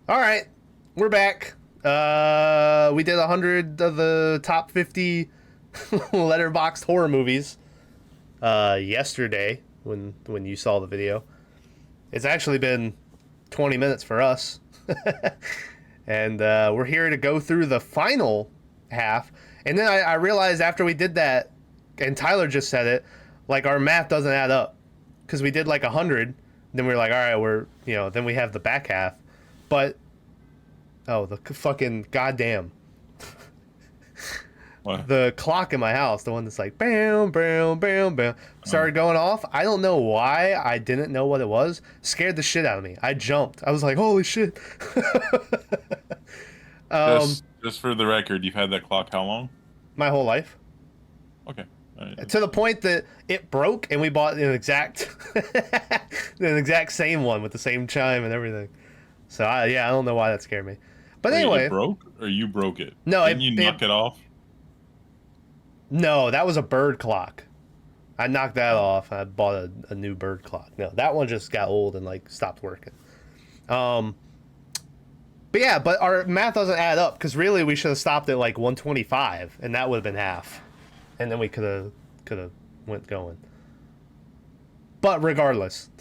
All right, we're back. We did 100 of the top 50 Letterboxd horror movies yesterday when you saw the video. It's actually been 20 minutes for us. And we're here to go through the final half. And then I realized after we did that, and Tyler just said it, like our math doesn't add up. Because we did like 100, then we were like, all right, then we have the back half. But, the fucking goddamn. What? The clock in my house, the one that's like, bam, bam, bam, bam, started going off. I don't know why I didn't know what it was. Scared the shit out of me. I jumped. I was like, holy shit. Just for the record, you've had that clock how long? My whole life. Okay. All right. To the point that it broke and we bought an exact same one with the same chime and everything. So I don't know why that scared me. But Wait, anyway, it broke or you broke it? No, didn't you knock it off? No, that was a bird clock. I knocked that off. I bought a new bird clock. No, that one just got old and like stopped working. But our math doesn't add up because really we should have stopped at like 125 and that would have been half, and then we could have went going. But regardless,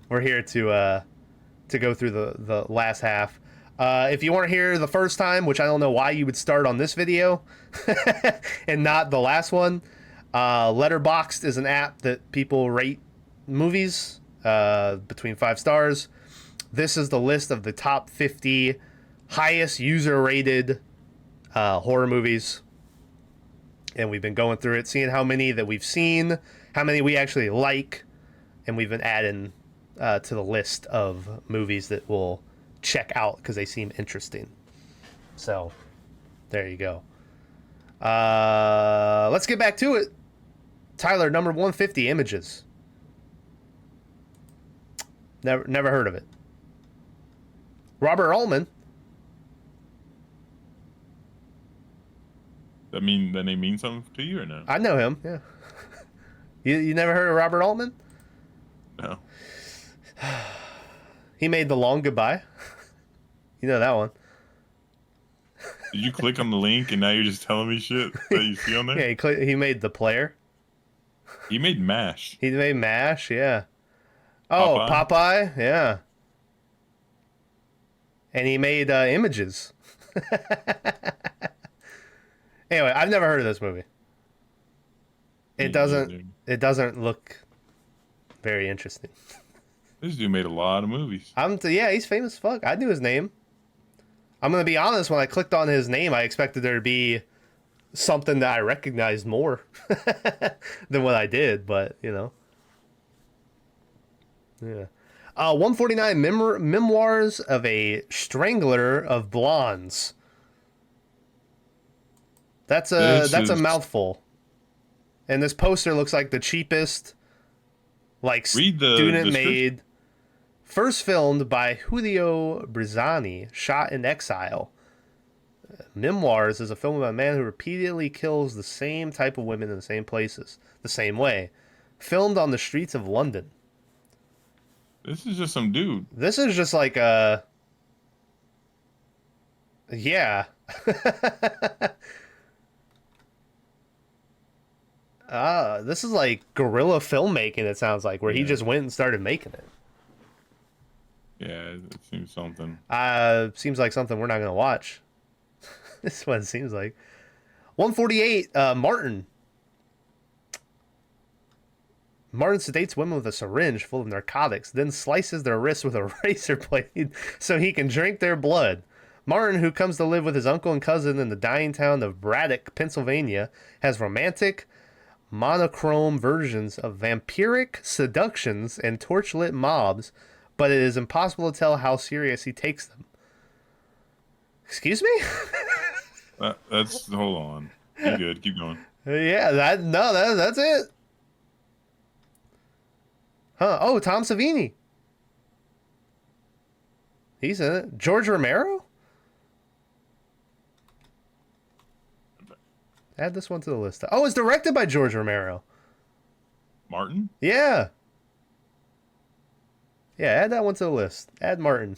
we're here to go through the last half. If you weren't here the first time, which I don't know why you would start on this video and not the last one, Letterboxd is an app that people rate movies between 5 stars. This is the list of the top 50 highest user-rated horror movies. And we've been going through it, seeing how many that we've seen, how many we actually like, and we've been adding to the list of movies that we'll check out because they seem interesting. So, there you go. Let's get back to it. Tyler, number 150, Images. Never heard of it. Robert Altman. That name means something to you or no? I know him, yeah. You never heard of Robert Altman? No. He made The Long Goodbye. You know that one. Did you click on the link and now you're just telling me shit that you see on there? Yeah, he made The Player. He made MASH. He made MASH, yeah. Oh, Popeye, yeah. And he made Images. Anyway, I've never heard of this movie. It doesn't look very interesting. This dude made a lot of movies. He's famous as fuck. I knew his name. I'm gonna be honest, when I clicked on his name, I expected there to be something that I recognized more than what I did, but you know. Yeah. 149 Memoirs of a Strangler of Blondes. That's a mouthful. And this poster looks like the cheapest, like student made. First filmed by Julio Brizani, shot in exile. Memoirs is a film about a man who repeatedly kills the same type of women in the same places, the same way. Filmed on the streets of London. This is just some dude. This is just like a... Yeah. This is like guerrilla filmmaking, it sounds like, where he just went and started making it. Yeah, it seems something. Seems like something we're not going to watch. This is what it seems like. 148, Martin. Martin sedates women with a syringe full of narcotics, then slices their wrists with a razor blade so he can drink their blood. Martin, who comes to live with his uncle and cousin in the dying town of Braddock, Pennsylvania, has romantic, monochrome versions of vampiric seductions and torchlit mobs, but it is impossible to tell how serious he takes them. Excuse me? That's hold on. You're good. Keep going. Yeah, that's it. Huh? Oh, Tom Savini. He's in it. George Romero. Add this one to the list. Oh, it's directed by George Romero. Martin? Yeah. Yeah, add that one to the list. Add Martin.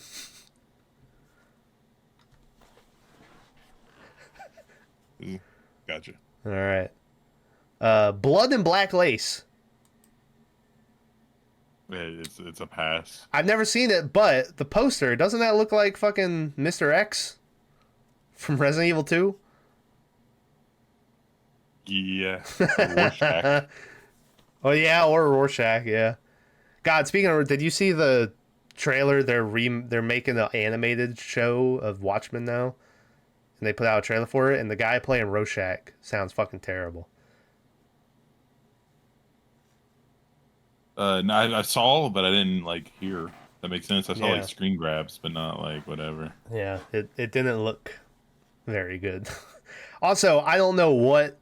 Gotcha. All right. Blood and Black Lace. It's a pass. I've never seen it, but the poster, doesn't that look like fucking Mr. X from Resident Evil 2? Yeah. Rorschach. Oh yeah, or Rorschach, yeah. God, speaking of, did you see the trailer? They're making an animated show of Watchmen now, and they put out a trailer for it, and the guy playing Rorschach sounds fucking terrible. No, I saw, but I didn't like hear. That makes sense. I saw Yeah. like screen grabs, but not like whatever. Yeah, it didn't look very good. Also, I don't know what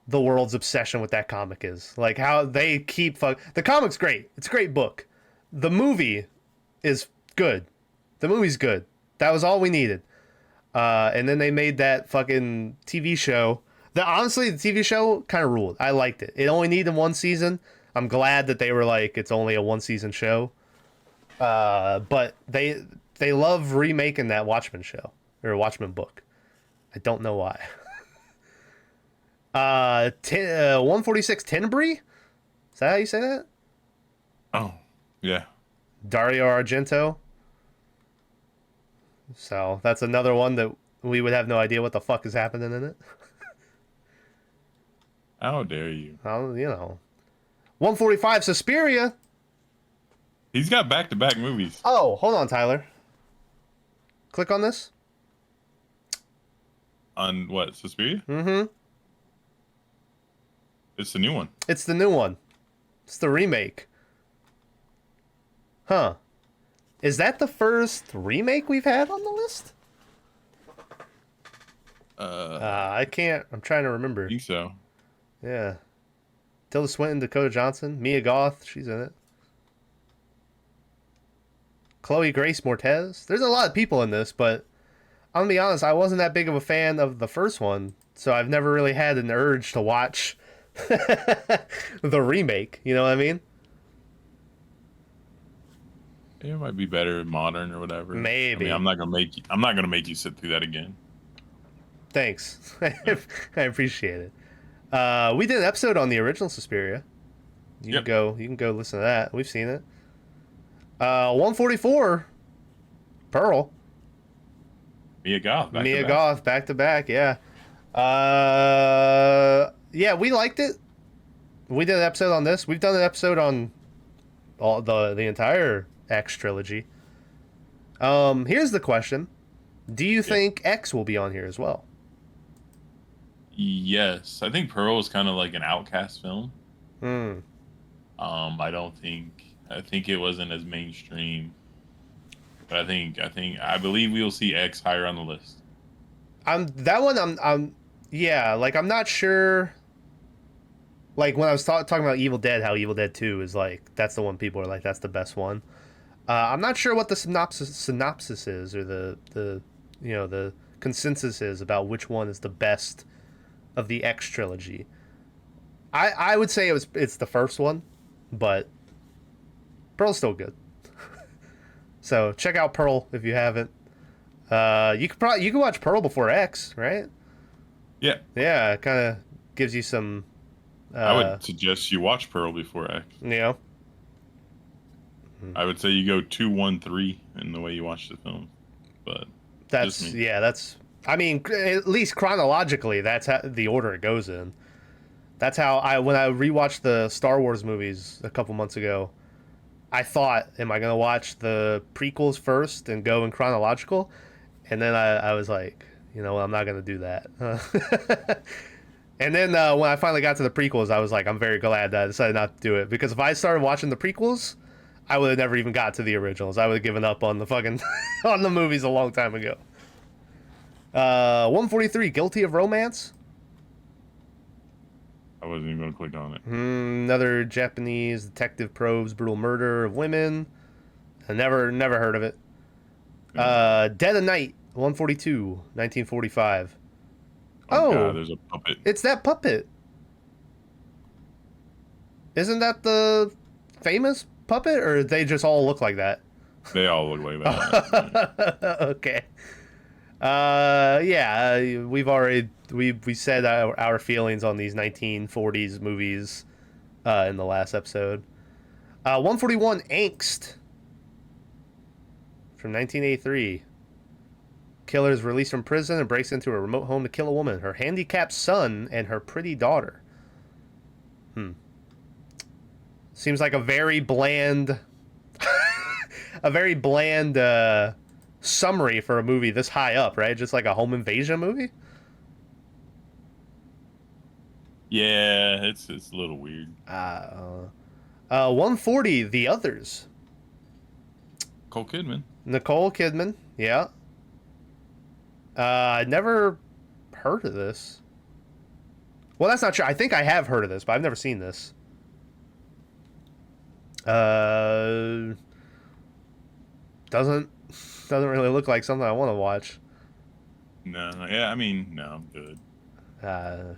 the world's obsession with that comic is. Like how they keep the comic's great. It's a great book. The movie is good. The movie's good. That was all we needed. And then they made that fucking TV show. Honestly, the TV show kind of ruled. I liked it. It only needed one season. I'm glad that they were like, it's only a one season show. But they love remaking that Watchmen show or Watchmen book. I don't know why. 146 Tenebris? Is that how you say that? Oh, yeah. Dario Argento. So that's another one that we would have no idea what the fuck is happening in it. How dare you? 145 Suspiria. He's got back-to-back movies. Oh, hold on, Tyler. Click on this. On what, Suspiria? Mm-hmm. It's the new one. It's the new one. It's the remake. Huh. Is that the first remake we've had on the list? I can't. I'm trying to remember. I think so. Yeah. Tilda Swinton, Dakota Johnson, Mia Goth. She's in it. Chloe Grace Moretz. There's a lot of people in this, but I'm gonna be honest, I wasn't that big of a fan of the first one, so I've never really had an urge to watch the remake. You know what I mean? It might be better modern or whatever. Maybe. I mean, I'm not gonna make you sit through that again. Thanks. I appreciate it. We did an episode on the original Suspiria. You can go listen to that. We've seen it. 144 Pearl. Mia Goth. Mia Goth back to back, yeah. Yeah, we liked it. We did an episode on this. We've done an episode on all the entire X trilogy. Here's the question. Do you think X will be on here as well? Yes. I think Pearl is kind of like an outcast film. I think it wasn't as mainstream. But I believe we will see X higher on the list. I'm not sure. Like when I was talking about Evil Dead, how Evil Dead 2 is like, that's the one people are like, that's the best one. I'm not sure what the synopsis is, or the consensus is about which one is the best of the X trilogy. I would say it's the first one, but Pearl's still good. So check out Pearl if you haven't. You could watch Pearl before X, right? Yeah. Yeah, it kind of gives you some. I would suggest you watch Pearl before X. Yeah. I would say you go 2, 1, 3 in the way you watch the film, but that's. I mean, at least chronologically, that's how the order it goes in. That's how when I rewatched the Star Wars movies a couple months ago, I thought, am I going to watch the prequels first and go in chronological? And then I was like, you know what, I'm not going to do that. And then when I finally got to the prequels, I was like, I'm very glad that I decided not to do it. Because if I started watching the prequels, I would have never even got to the originals. I would have given up on the fucking on the movies a long time ago. 143, Guilty of Romance. I wasn't even going to click on it. Another Japanese detective probes brutal murder of women. I never heard of it. Dead of Night, 142, 1945. Oh, God, there's a puppet. It's that puppet. Isn't that the famous puppet, or they just all look like that? They all look like that. Okay. Yeah, we said our feelings on these 1940s movies in the last episode. 141 Angst from 1983. Killer is released from prison and breaks into a remote home to kill a woman, her handicapped son, and her pretty daughter. Seems like a very bland, a very bland summary for a movie this high up, right? Just like a home invasion movie. Yeah, it's a little weird. 140, The Others. Cole Kidman. Nicole Kidman, yeah. I never heard of this. Well, that's not true. I think I have heard of this, but I've never seen this. Doesn't really look like something I want to watch. No, yeah, I mean, no, I'm good. Uh,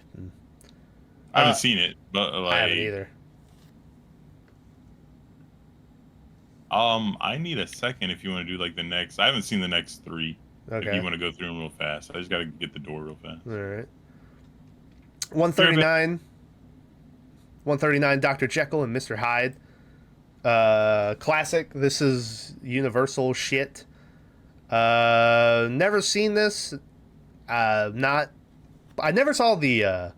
I haven't seen it, but like I haven't either. I need a second if you want to do like the next. I haven't seen the next three. Okay. If you want to go through them real fast, I just got to get the door real fast. All right. 139. 139. Dr. Jekyll and Mr. Hyde. Classic. This is Universal shit. Never seen this. Not. I never saw the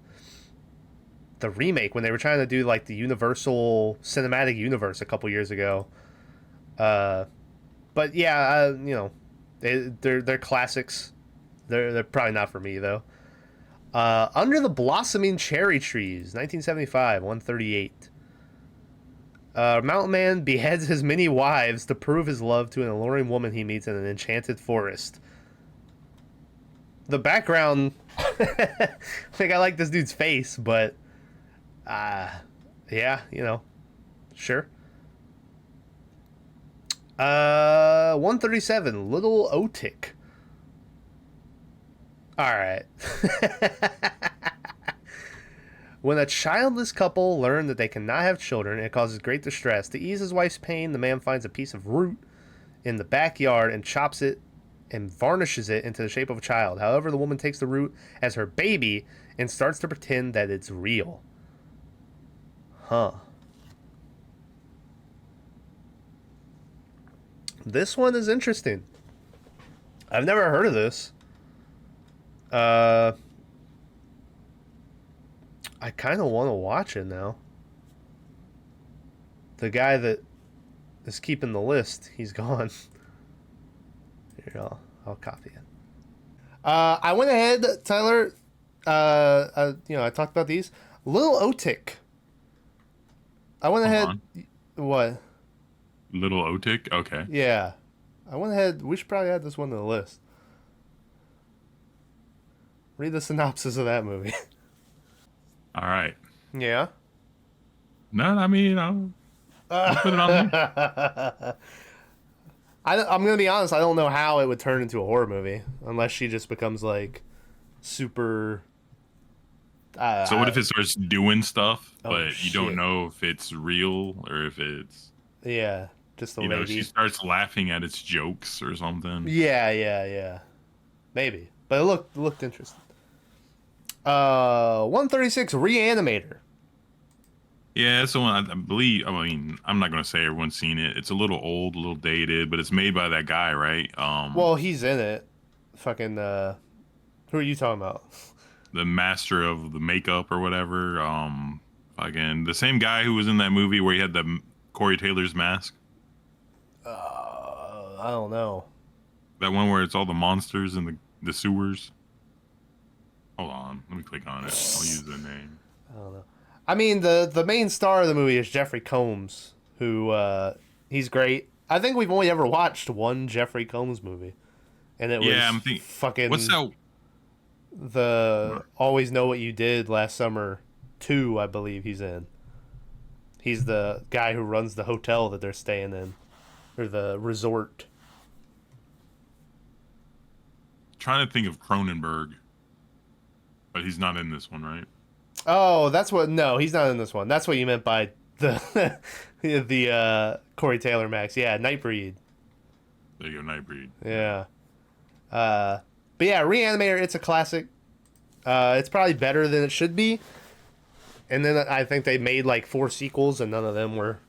remake when they were trying to do like the Universal Cinematic Universe a couple years ago. But yeah, you know, they're classics. They're probably not for me though. Under the Blossoming Cherry Trees, 1975, 138. Mountain Man beheads his many wives to prove his love to an alluring woman he meets in an enchanted forest. The background, I think I like this dude's face, but yeah, you know, sure. 137, Little Otik. All right. When a childless couple learn that they cannot have children, it causes great distress. To ease his wife's pain, the man finds a piece of root in the backyard and chops it and varnishes it into the shape of a child. However, the woman takes the root as her baby and starts to pretend that it's real. Huh. This one is interesting. I've never heard of this. I kind of want to watch it now. The guy that is keeping the list, he's gone. Here, I'll copy it. I went ahead, Tyler. You know, I talked about these. Little Otik. I went ahead. What? Little Otik? Okay. Yeah. I went ahead. We should probably add this one to the list. Read the synopsis of that movie. All right. Yeah. No, I mean, I'll put it on there. I'm gonna be honest. I don't know how it would turn into a horror movie unless she just becomes like super. So what if it starts doing stuff, but you shit. don't know if it's real or if it's Yeah, just a you lady. know she starts laughing at its jokes or something. Yeah. Maybe, but it looked interesting. 136 Reanimator. Yeah, that's the one I believe. I mean, I'm not gonna say everyone's seen it. It's a little old, a little dated, but it's made by that guy, right? Well, he's in it. Fucking. Who are you talking about? The master of the makeup or whatever. Again, the same guy who was in that movie where he had the Corey Taylor's mask. I don't know. That one where it's all the monsters in the sewers. Hold on, let me click on it. I'll use the name. I don't know. I mean, the main star of the movie is Jeffrey Combs, who he's great. I think we've only ever watched one Jeffrey Combs movie, and it was I'm thinking, fucking. What's that? The Always Know What You Did Last Summer 2, I believe he's in. He's the guy who runs the hotel that they're staying in, or the resort. Trying to think of Cronenberg, but he's not in this one, right? Oh, that's what. No, he's not in this one. That's what you meant by The the Corey Taylor Max. Yeah, Nightbreed. There you go, Nightbreed. Yeah. Uh, but yeah, Reanimator. It's a classic. It's probably better than it should be. And then I think they made like 4 sequels, and none of them were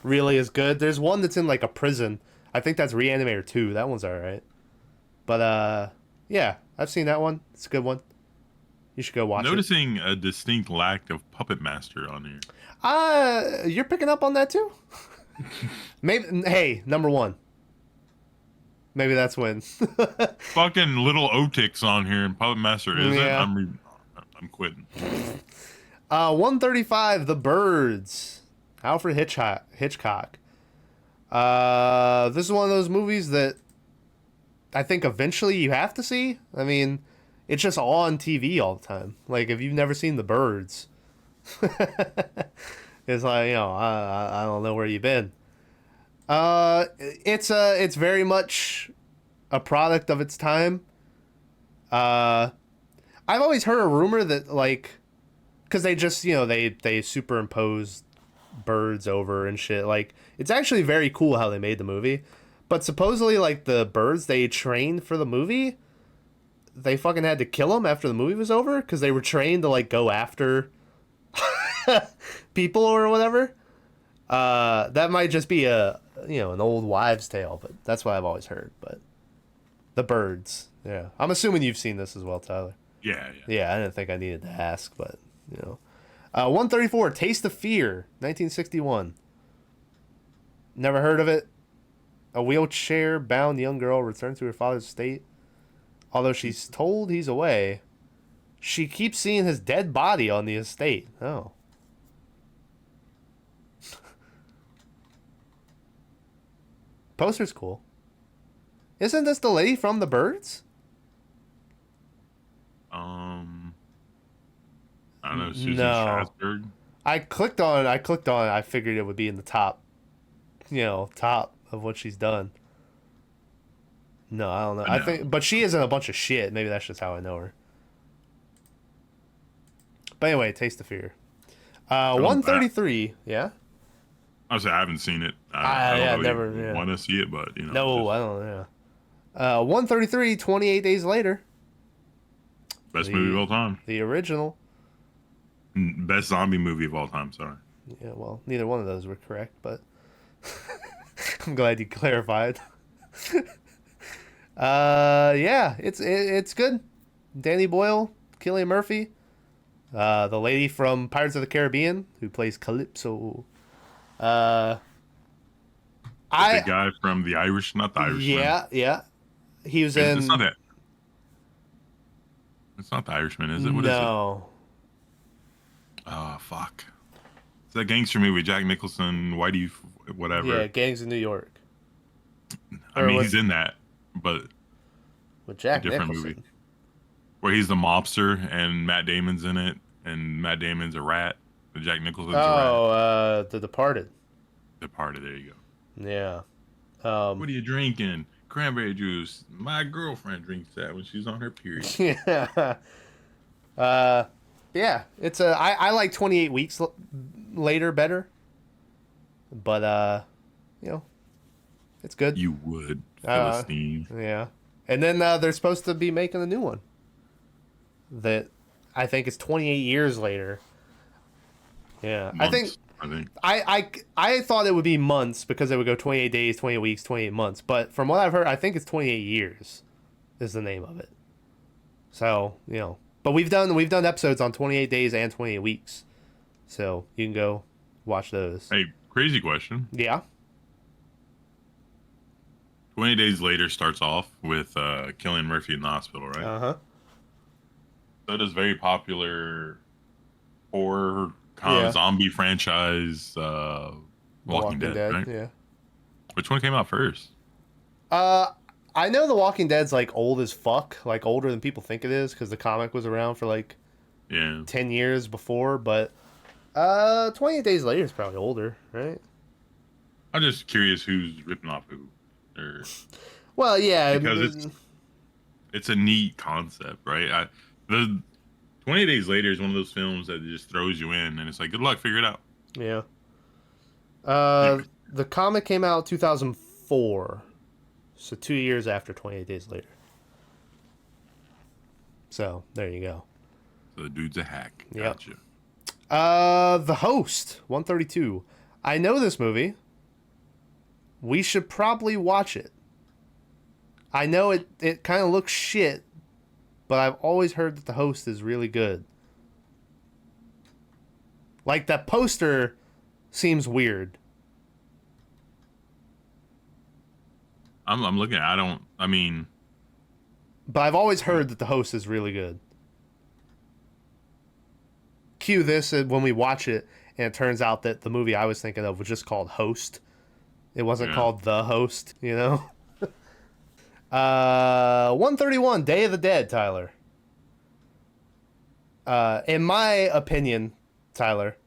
really as good. There's one that's in like a prison. I think that's Reanimator 2. That one's alright. But yeah, I've seen that one. It's a good one. You should go watch it. Noticing a distinct lack of Puppet Master on here. You're picking up on that too? Maybe. Hey, number 1. Maybe that's when. Fucking little Otix on here, and Puppet Master isn't. Yeah. I'm quitting. 135, The Birds. Alfred Hitchcock. This is one of those movies that I think eventually you have to see. I mean, it's just on TV all the time. Like, if you've never seen The Birds, it's like, I don't know where you've been. It's very much a product of its time. I've always heard a rumor that, like, because they just, they superimpose birds over and shit. Like, it's actually very cool how they made the movie. But supposedly, like, the birds they trained for the movie, they fucking had to kill them after the movie was over because they were trained to, like, go after people or whatever. That might just be an old wives' tale, but that's what I've always heard. But The Birds, yeah. I'm assuming you've seen this as well, Tyler. Yeah. Yeah, I didn't think I needed to ask, but, 134, Taste of Fear, 1961. Never heard of it. A wheelchair-bound young girl returns to her father's estate. Although she's told he's away, she keeps seeing his dead body on the estate. Oh. Poster's cool. Isn't this the lady from The Birds? I don't know, Susan No. Strasberg. I clicked on it. I figured it would be in the top, top of what she's done. No, I don't know. I think, but she is in a bunch of shit. Maybe that's just how I know her. But anyway, Taste of Fear. 133. Yeah. Honestly, I haven't seen it. I don't really never want to see it, but No, I don't. Yeah. 133. 28 Days Later. Best movie of all time. The original. Best zombie movie of all time. Sorry. Yeah. Well, neither one of those were correct, but I'm glad you clarified. Yeah, it's good. Danny Boyle, Cillian Murphy, the lady from Pirates of the Caribbean who plays Calypso. The guy from The Irish, not The Irishman. Yeah. He was in. It's not that. It's not The Irishman, is it? What is it? No. Oh, fuck. It's that gangster movie, Jack Nicholson, Whitey, whatever. Yeah, Gangs of New York. I mean, he's in that, but with Jack a different Nicholson. movie. Where he's the mobster and Matt Damon's in it, and Matt Damon's a rat. And Jack Nicholson's a rat. The Departed. Departed, there you go. Yeah. What are you drinking? Cranberry juice. My girlfriend drinks that when she's on her period. Yeah. Yeah. It's I like 28 Weeks Later better. But it's good. You would, Philistine. Yeah. And then they're supposed to be making a new one. That I think is 28 years later. Yeah. Months, I think I thought it would be months because it would go 28 days, 28 weeks, 28 months. But from what I've heard, I think it's 28 years is the name of it. So, but we've done episodes on 28 days and 28 weeks. So, you can go watch those. Hey, crazy question. Yeah. 20 Days Later starts off with Cillian Murphy in the hospital, right? Uh-huh. So does very popular horror kind of zombie franchise Walking Dead, right? Yeah. Which one came out first? I know The Walking Dead's like old as fuck, like older than people think it is because the comic was around for like 10 years before, but 28 Days Later is probably older, right? I'm just curious who's ripping off who. Well, yeah, because it's a neat concept, right? The 28 Days Later is one of those films that just throws you in, and it's like, good luck, figure it out. Yeah. Yeah. The comic came out 2004, so 2 years after 28 Days Later. So there you go. So the dude's a hack. Yep. Gotcha. The Host 132. I know this movie. We should probably watch it. I know it kind of looks shit, but I've always heard that The Host is really good. Like, that poster seems weird. I'm looking. I don't. I mean, But I've always heard that The Host is really good. Cue this when we watch it, and it turns out that the movie I was thinking of was just called Host. It wasn't yeah. called The Host, you know? 131, Day of the Dead, Tyler. In my opinion, Tyler,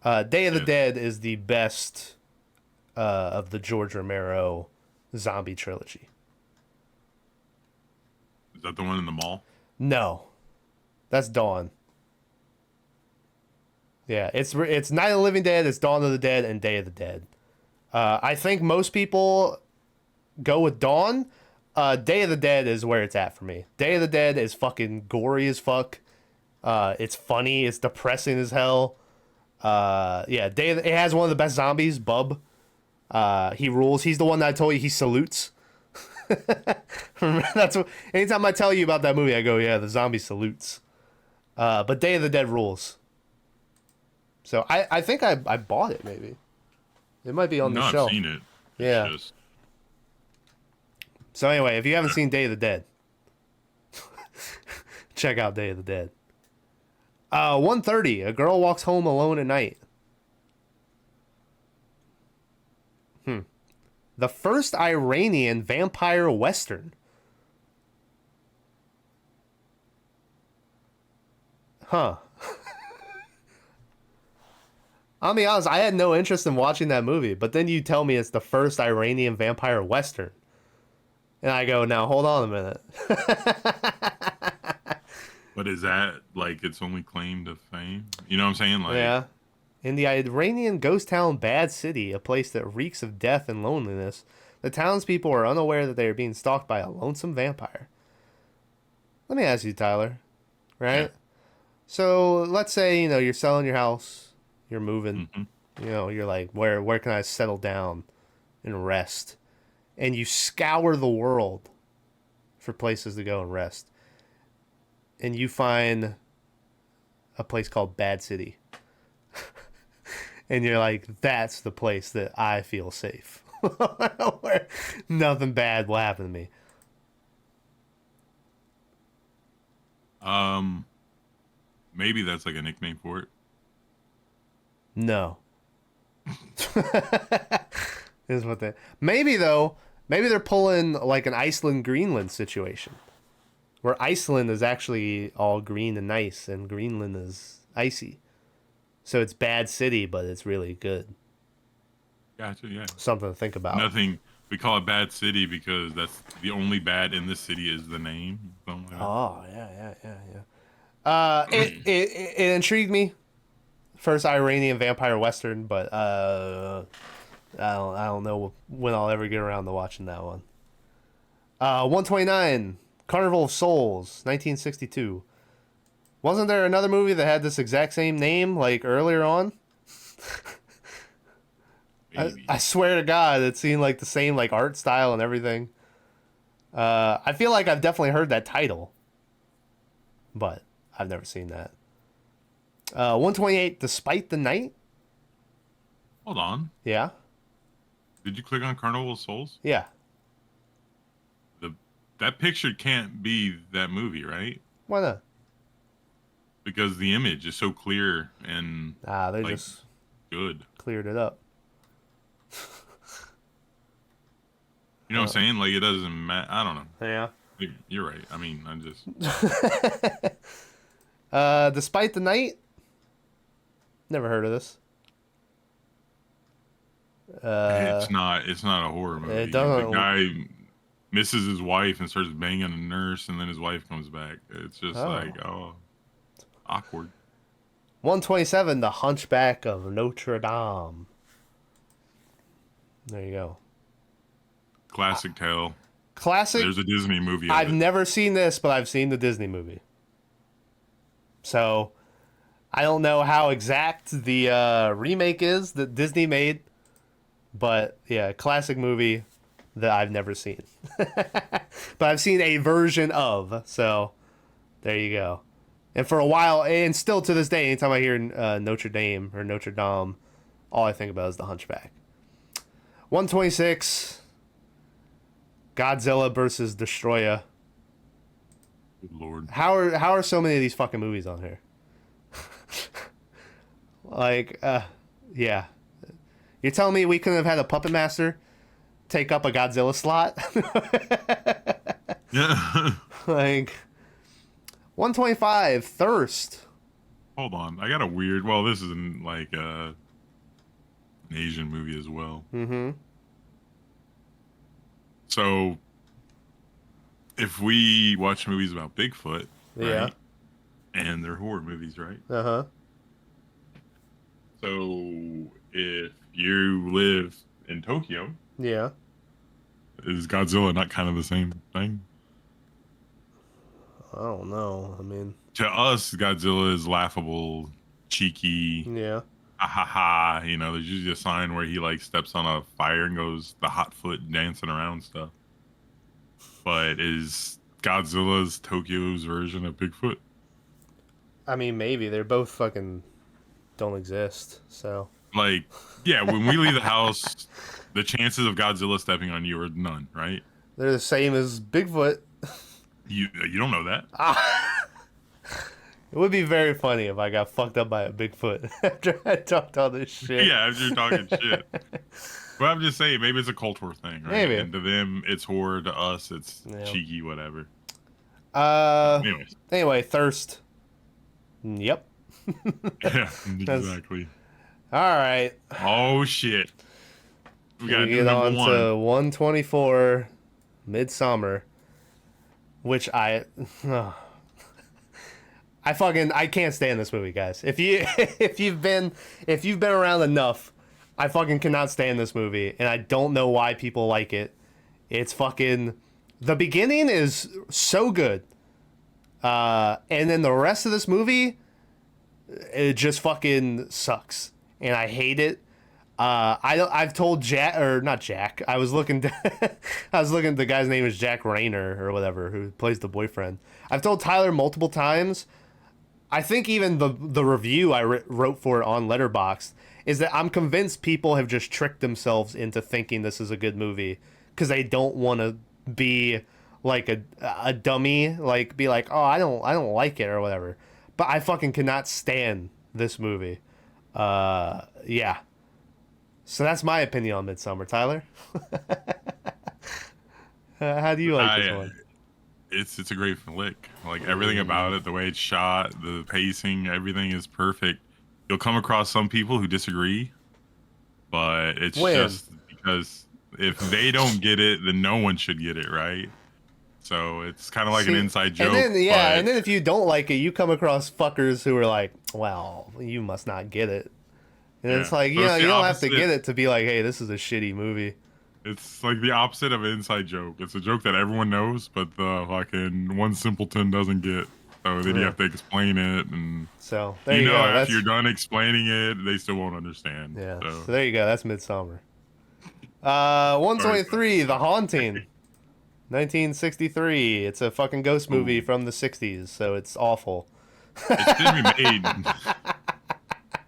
Day of the Yes. Dead is the best of the George Romero zombie trilogy. Is that the one in the mall? No, that's Dawn. Yeah, it's Night of the Living Dead, it's Dawn of the Dead, and Day of the Dead. I think most people go with Dawn. Day of the Dead is where it's at for me. Day of the Dead is fucking gory as fuck. It's funny. It's depressing as hell. Yeah, it has one of the best zombies, Bub. He rules. He's the one that I told you he salutes. That's what. Anytime I tell you about that movie, I go, yeah, the zombie salutes. But Day of the Dead rules. So I think I bought it maybe. It might be on No, the I've shelf. seen it. Yeah. It's just So anyway, if you haven't seen Day of the Dead, check out Day of the Dead. 130. A girl walks home alone at night. The first Iranian vampire western. Huh. I'll be honest, I had no interest in watching that movie, but then you tell me it's the first Iranian vampire western. And I go, now hold on a minute. But is that like its only claim to fame? You know what I'm saying? Like, Yeah. In the Iranian ghost town Bad City, a place that reeks of death and loneliness, the townspeople are unaware that they are being stalked by a lonesome vampire. Let me ask you, Tyler, right? yeah. So let's say, you're selling your house, you're moving, Hmm. you're like, where can I settle down and rest? And you scour the world for places to go and rest. And you find a place called Bad City. And you're like, that's the place that I feel safe. Where nothing bad will happen to me. Maybe that's like a nickname for it. No. Is what they maybe though, maybe they're pulling like an Iceland Greenland situation. Where Iceland is actually all green and nice and Greenland is icy. So it's Bad City, but it's really good. Gotcha. Yeah. Something to think about. Nothing. We call it Bad City because that's the only bad in this city is the name. Something like that. Oh, yeah. It intrigued me. First Iranian vampire western, but I don't know when I'll ever get around to watching that one. 129, Carnival of Souls, 1962. Wasn't there another movie that had this exact same name like earlier on? Maybe. I swear to God, it seemed like the same like art style and everything. I feel like I've definitely heard that title, but I've never seen that. 128, Despite the Night. Hold on. Yeah, Did you click on Carnival of Souls? yeah. That picture can't be that movie, right? Why not? Because the image is so clear and They like just good. cleared it up. You know what I'm saying? Like it doesn't matter. I don't know. Yeah. You're right. I mean, I'm just Despite the Night. Never heard of this. it's not a horror movie. It doesn't. The guy misses his wife and starts banging a nurse, and then his wife comes back. It's just Oh. like awkward. 127, The Hunchback of Notre Dame. There you go. Classic tale. Classic. There's a Disney movie of I've it. never seen this, but I've seen the Disney movie. So, I don't know how exact the remake is that Disney made, but yeah, classic movie that I've never seen. But I've seen a version of, so there you go. And for a while, and still to this day, anytime I hear Notre Dame or Notre Dame, all I think about is The Hunchback. 126, Godzilla versus Destroyer. Good Lord. How are so many of these fucking movies on here? Like, yeah. You're telling me we couldn't have had a Puppet Master take up a Godzilla slot? Yeah. Like, 125, Thirst. Hold on. I got a weird. Well, this is like an Asian movie as well. Mm-hmm. So, if we watch movies about Bigfoot, Yeah. right? And they're horror movies, right? Uh-huh. So, if you live in Tokyo, Yeah. is Godzilla not kind of the same thing? I don't know. I mean, To us, Godzilla is laughable, cheeky, yeah. ha ha ha. You know, there's usually a sign where he like steps on a fire and goes the hot foot dancing around stuff. But is Godzilla's Tokyo's version of Bigfoot? I mean, maybe. They're both fucking don't exist, so. Like, yeah, when we leave the house, the chances of Godzilla stepping on you are none, right? They're the same as Bigfoot. You don't know that. It would be very funny if I got fucked up by a Bigfoot after I talked all this shit. Yeah, after you're talking shit. But I'm just saying, maybe it's a cultural thing, right? Maybe. And to them, it's horror. To us, it's Yeah. cheeky, whatever. Anyways. Anyway, Thirst. Yep. Yeah, exactly. All right. Oh, shit. We got We new get number on one. to 124, Midsummer, which I can't stand this movie, guys. If you've been around enough, I fucking cannot stand this movie, and I don't know why people like it. It's fucking, the beginning is so good, and then the rest of this movie, it just fucking sucks, and I hate it. I've told Jack, or not Jack. I was looking. The guy's name is Jack Rayner or whatever, who plays the boyfriend. I've told Tyler multiple times. I think even the review I wrote for it on Letterboxd is that I'm convinced people have just tricked themselves into thinking this is a good movie because they don't want to be like a dummy, like be like, oh, I don't like it or whatever. But I fucking cannot stand this movie. Yeah. So that's my opinion on Midsummer, Tyler. How do you like this one? It's a great flick. Like everything about it, the way it's shot, the pacing, everything is perfect. You'll come across some people who disagree, but it's just because if they don't get it, then no one should get it, right? So it's kind of like an inside joke. And then if you don't like it, you come across fuckers who are like, "Well, you must not get it." And it's like, So you it's the don't have to opposite. get it to be like, "Hey, this is a shitty movie." It's like the opposite of an inside joke. It's a joke that everyone knows, but the fucking one simpleton doesn't get. So then you have to explain it, and So there you go. after you're done explaining it, they still won't understand. Yeah. So. So there you go. That's Midsummer. 123, The Haunting, 1963. It's a fucking ghost movie from the 60s, so it's awful. It's been remade.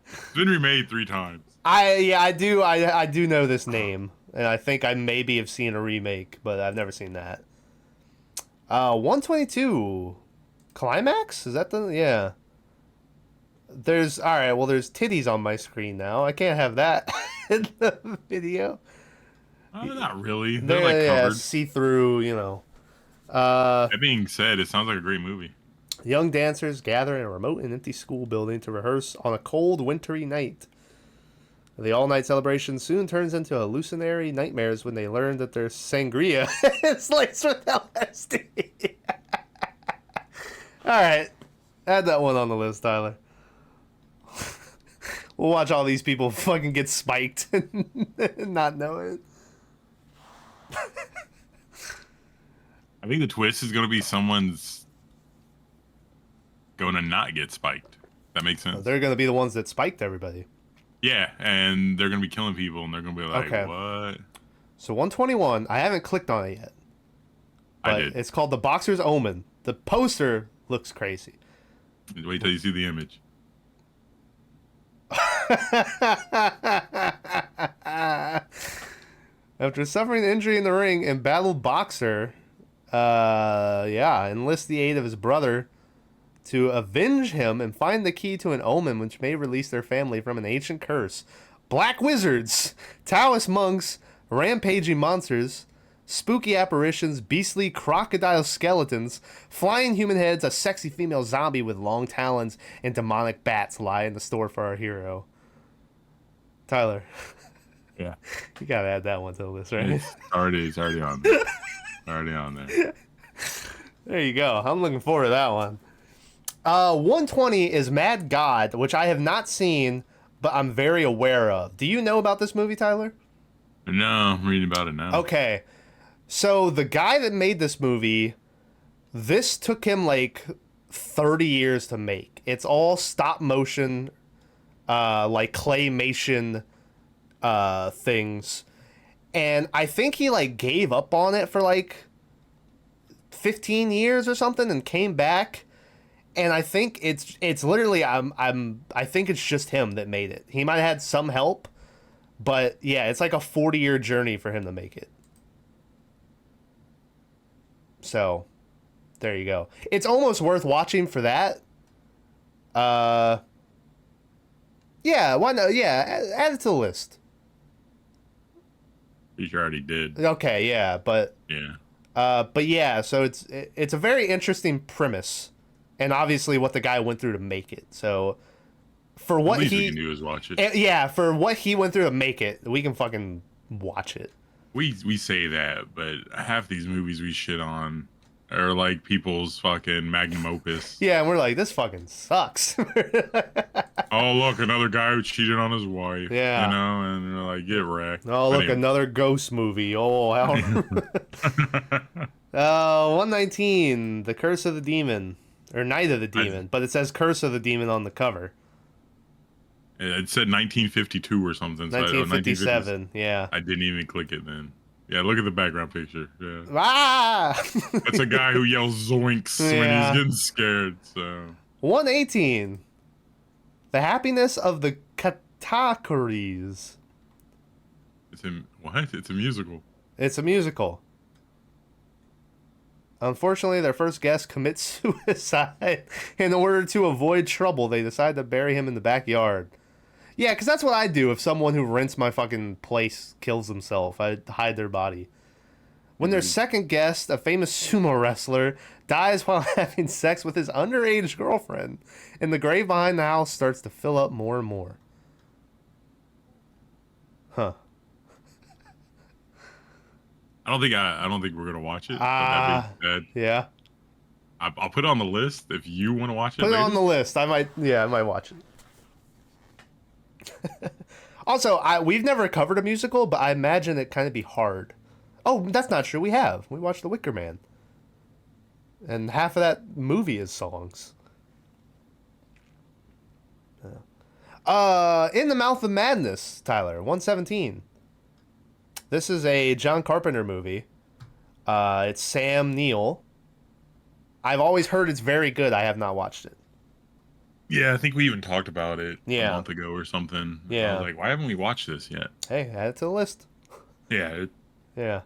It's been remade 3 times. I do know this name, and I think I maybe have seen a remake, but I've never seen that. 122, Climax? Is that yeah. There's titties on my screen now. I can't have that in the video. Not really. They're like covered. See-through, That being said, it sounds like a great movie. Young dancers gather in a remote and empty school building to rehearse on a cold, wintry night. The all-night celebration soon turns into hallucinatory nightmares when they learn that their sangria is laced with LSD. All right, add that one on the list, Tyler. We'll watch all these people fucking get spiked and not know it. I think the twist is going to be someone's going to not get spiked. That makes sense. They're going to be the ones that spiked everybody. Yeah, and they're going to be killing people, and they're going to be like, okay. What? So 121, I haven't clicked on it yet. But I did. It's called The Boxer's Omen. The poster looks crazy. Wait till you see the image. After suffering an injury in the ring, embattled boxer, enlists the aid of his brother to avenge him and find the key to an omen which may release their family from an ancient curse. Black wizards, Taoist monks, rampaging monsters, spooky apparitions, beastly crocodile skeletons, flying human heads, a sexy female zombie with long talons, and demonic bats lie in the store for our hero. Tyler. Yeah. You gotta add that one to the list, right? It's already on there. Already on there. There you go. I'm looking forward to that one. 120 is Mad God, which I have not seen, but I'm very aware of. Do you know about this movie, Tyler? No, I'm reading about it now. Okay. So the guy that made this movie, this took him like 30 years to make. It's all stop motion, like claymation things. And I think he like gave up on it for like 15 years or something and came back. And I think it's literally I think it's just him that made it. He might have had some help, but yeah, it's like a 40-year journey for him to make it. So, there you go. It's almost worth watching for that. Yeah, why not? Yeah, add it to the list. You already did. Okay, yeah, but yeah. So it's a very interesting premise, and obviously what the guy went through to make it. So for what the least he we can do is watch it. Yeah, for what he went through to make it, we can fucking watch it. We say that, but half these movies we shit on are like people's fucking magnum opus. Yeah, and we're like, this fucking sucks. Oh, look, another guy who cheated on his wife. Yeah. You know, and they're like, get wrecked. Oh, look, another ghost movie. Oh, how... 119, The Curse of the Demon. Or Night of the Demon. But it says Curse of the Demon on the cover. It said 1952 or something. 1957, yeah. I didn't even click it then. Yeah, look at the background picture. Yeah. Ah! That's a guy who yells zoinks when he's getting scared, so... 118. The Happiness of the Katakuri's. What? It's a musical. It's a musical. Unfortunately, their first guest commits suicide. In order to avoid trouble, they decide to bury him in the backyard. Yeah, because that's what I do if someone who rents my fucking place kills himself. I hide their body. When their second guest, a famous sumo wrestler, dies while having sex with his underage girlfriend, and the grave behind the house starts to fill up more and more. Huh. I don't think we're gonna watch it. But yeah. I'll put it on the list if you want to watch it. Put it on the list. I might watch it. Also, we've never covered a musical, but I imagine it kind of be hard. Oh, that's not true. We watched The Wicker Man, and half of that movie is songs. In the Mouth of Madness, Tyler, 117. This is a John Carpenter movie. It's Sam Neill. I've always heard it's very good. I have not watched it. Yeah, I think we even talked about it a month ago or something. Yeah. I was like, why haven't we watched this yet? Hey, add it to the list. Yeah. Yeah.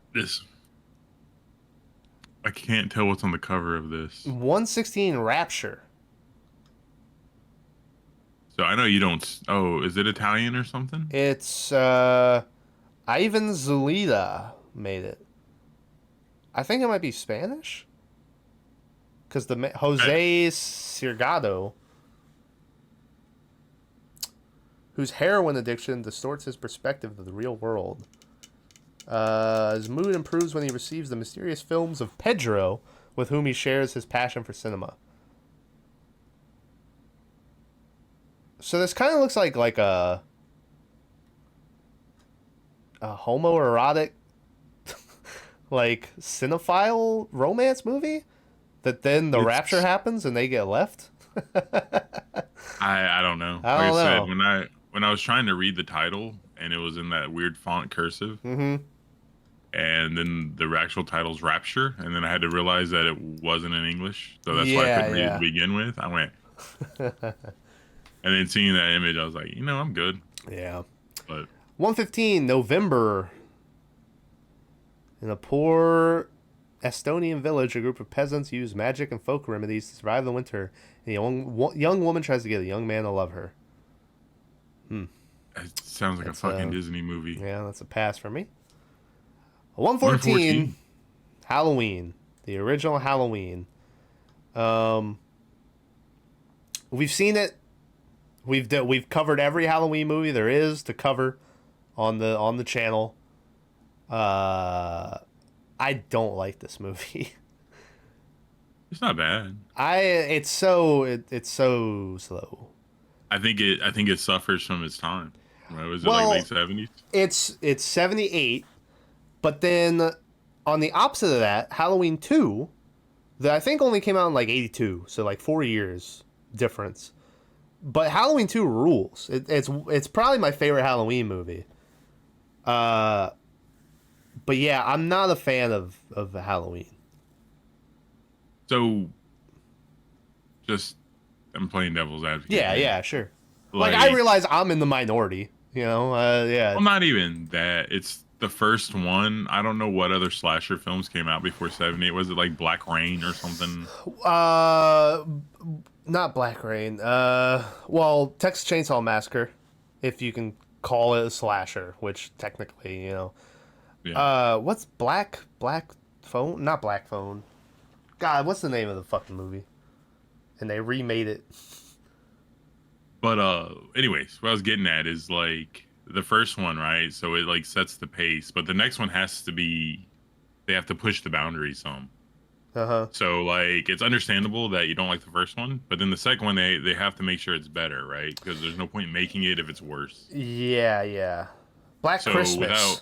I can't tell what's on the cover of this. 116 Rapture. So I know you don't... Oh, is it Italian or something? It's, Ivan Zulita made it. I think it might be Spanish. Because Jose Sirgado, whose heroin addiction distorts his perspective of the real world. His mood improves when he receives the mysterious films of Pedro, with whom he shares his passion for cinema. So this kind of looks like a homoerotic like cinephile romance movie that then the rapture It's happens and they get left. I don't know. I Like I don't said, know. when I was trying to read the title and it was in that weird font cursive, Mm-hmm. and then the actual title's Rapture, and then I had to realize that it wasn't in English, so that's why I Yeah, couldn't read it to yeah. begin with. I went, and then seeing that image, I was like, I'm good. Yeah. But 115 November. In a poor Estonian village, a group of peasants use magic and folk remedies to survive the winter, and a young woman tries to get a young man to love her. it sounds like a That's fucking Disney movie. yeah, that's a pass for me. 114 114. Halloween, the original Halloween. Um, we've seen it. We've covered every Halloween movie there is to cover on the channel. I don't like this movie. It's not bad. It's so slow. I think it suffers from its time. Right? Was it like Well, late 70s? it's 78, but then on the opposite of that, Halloween 2, that I think only came out in like 82, so like 4 years difference. But Halloween 2 rules. It's probably my favorite Halloween movie. But yeah, I'm not a fan of Halloween. So just I'm playing devil's advocate Yeah, here. yeah, sure. Like I Like, realize I'm in the minority, you know. Yeah. well, not even that. It's the first one. I don't know what other slasher films came out before 78. Was it like Black Rain or something? Uh, not Black Rain. Well, Texas Chainsaw Massacre, if you can call it a slasher, which technically, you know. Yeah. What's Black Phone? Not Black Phone. God, what's the name of the fucking movie? And they remade it. But anyways, what I was getting at is like the first one, right? So it like sets the pace, but the next one has to be they have to push the boundaries some. Uh-huh. So like it's understandable that you don't like the first one, but then the second one they have to make sure it's better, right? Because there's no point making it if it's worse. Yeah, yeah. Black So Christmas. without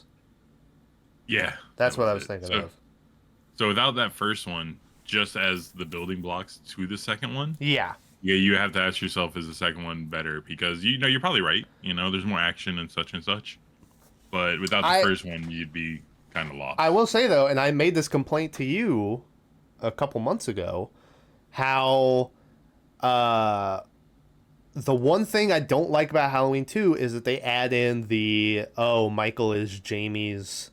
yeah, That's that what was I was it. thinking So of. so without that first one, just as the building blocks to the second one, Yeah. yeah, you have to ask yourself, is the second one better? Because you're probably right. There's more action and such. But without the I first one, you'd be kind of lost. I will say though, and I made this complaint to you a couple months ago, how uh the one thing I don't like about Halloween 2 is that they add in the Michael is Jamie's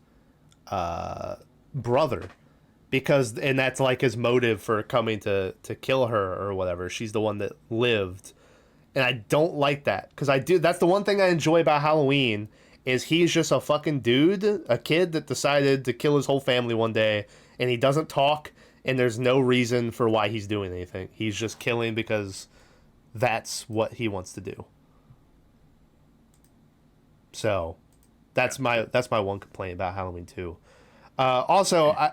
brother, because and that's like his motive for coming to kill her or whatever. She's the one that lived. And I don't like that, because that's the one thing I enjoy about Halloween is he's just a fucking dude, a kid that decided to kill his whole family one day, and he doesn't talk, and there's no reason for why he's doing anything. He's just killing because that's what he wants to do. So that's my one complaint about Halloween 2. Also, I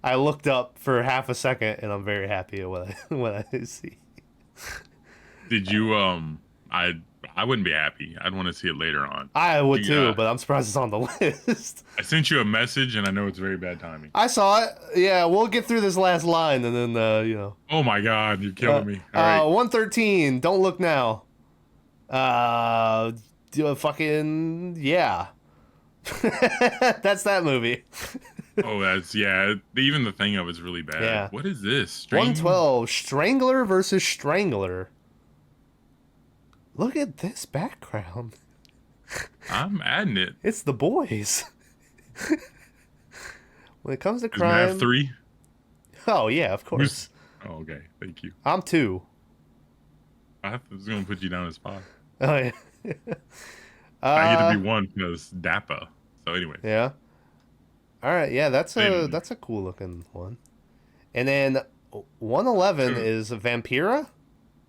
I looked up for half a second, and I'm very happy at what I see. Did you I wouldn't be happy. I'd want to see it later on. I would You, too, but I'm surprised it's on the list. I sent you a message, and I know it's very bad timing. I saw it. Yeah, we'll get through this last line, and then Oh my god, you're killing me. All right. 113. Don't look now. Fucking yeah. That's that movie. Oh, that's yeah. Even the thing of it's really bad. Yeah. What is this? 112. Strangler versus Strangler. Look at this background. I'm adding it. It's the boys. When it comes to Is Mav crime. 3? Oh yeah, of course. Oh, okay. Thank you. I'm 2. I was gonna put you down as spot. Oh yeah. I get to be 1 because Dappa. So anyway. Yeah. All right. Yeah, that's Anyway. a cool looking one. And then 111 Sure. is Vampira.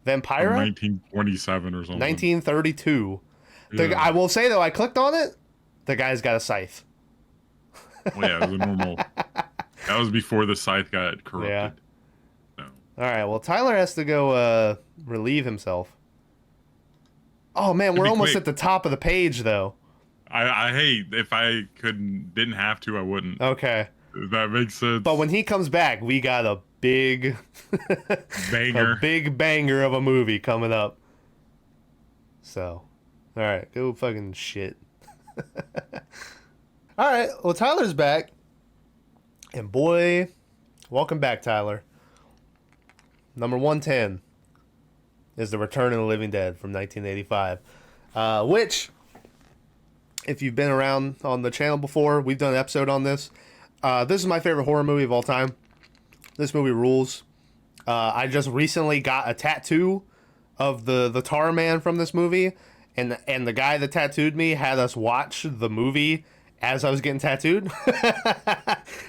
From Vampira. 1927 or something. 1932. Yeah. I will say though, I clicked on it. The guy's got a scythe. Well, yeah, it was a normal. That was before the scythe got corrupted. Yeah. So, All right. Well, Tyler has to go relieve himself. Oh man, It'd we're be almost quick. at the top of the page though. I hate if I didn't have to, I wouldn't. Okay. If that makes But sense. when he comes back, we got a big a Banger. big banger of a movie coming up. So, all right, go fucking shit. All right, well Tyler's back. And boy, welcome back Tyler. Number 110 is The Return of the Living Dead from 1985. Which, if you've been around on the channel before, we've done an episode on this. This is my favorite horror movie of all time. This movie rules. I just recently got a tattoo of the Tar Man from this movie, and the guy that tattooed me had us watch the movie as I was getting tattooed.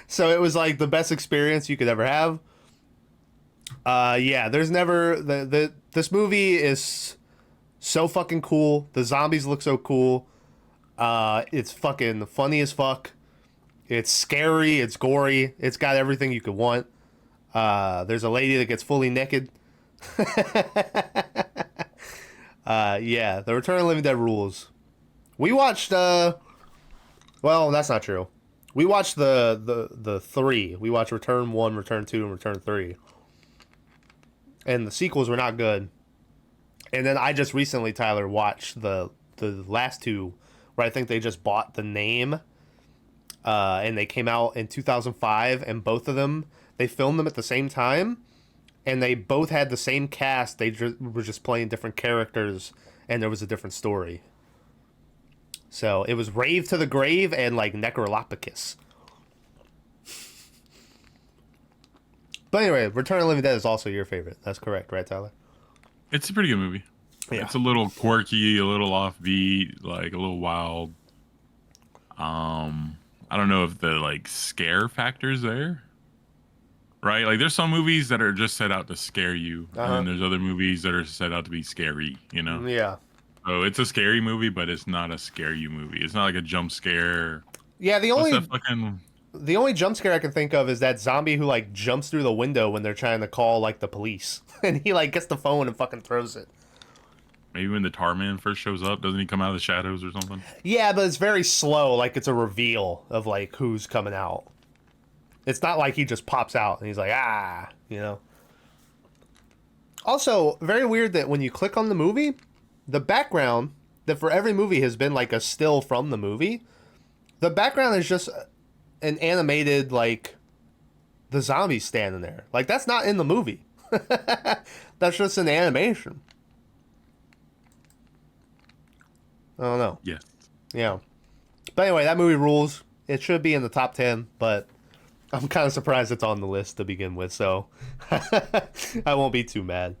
So it was like the best experience you could ever have. Yeah, there's never this movie is so fucking cool. The zombies look so cool. It's fucking funny as fuck. It's scary. It's gory. It's got everything you could want. There's a lady that gets fully naked. Yeah, The Return of the Living Dead rules. We watched. Well, that's not true. We watched the three. We watched Return 1, Return 2, and Return 3. And the sequels were not good. And then I just recently, Tyler, watched the last two, where I think they just bought the name, and they came out in 2005, and both of them, they filmed them at the same time, and they both had the same cast. They were just playing different characters, and there was a different story. So it was Rave to the Grave and like Necrolopicus. But anyway, Return of the Living Dead is also your favorite. That's correct, right, Tyler? It's a pretty good movie. Yeah. It's a little quirky, a little offbeat, like a little wild. I don't know if the like scare factor's there. Right? Like there's some movies that are just set out to scare you, and then there's other movies that are set out to be scary, you know? Yeah. So it's a scary movie, but it's not a scare you movie. It's not like a jump scare. Yeah, the What's only that fucking the only jump scare I can think of is that zombie who like jumps through the window when they're trying to call like the police. And he like gets the phone and fucking throws it. maybe when the Tar Man first shows up, doesn't he come out of the shadows or something? Yeah, but it's very slow, like it's a reveal of like who's coming out. It's not like he just pops out and he's like, ah, you know. Also, very weird that when you click on the movie, the background that for every movie has been like a still from the movie, the background is just an animated, like, the zombies standing there. Like, that's not in the movie. That's just an animation. I don't know. Yes. Yeah. But anyway, that movie rules. It should be in the top 10, but I'm kind of surprised it's on the list to begin with, so I won't be too mad.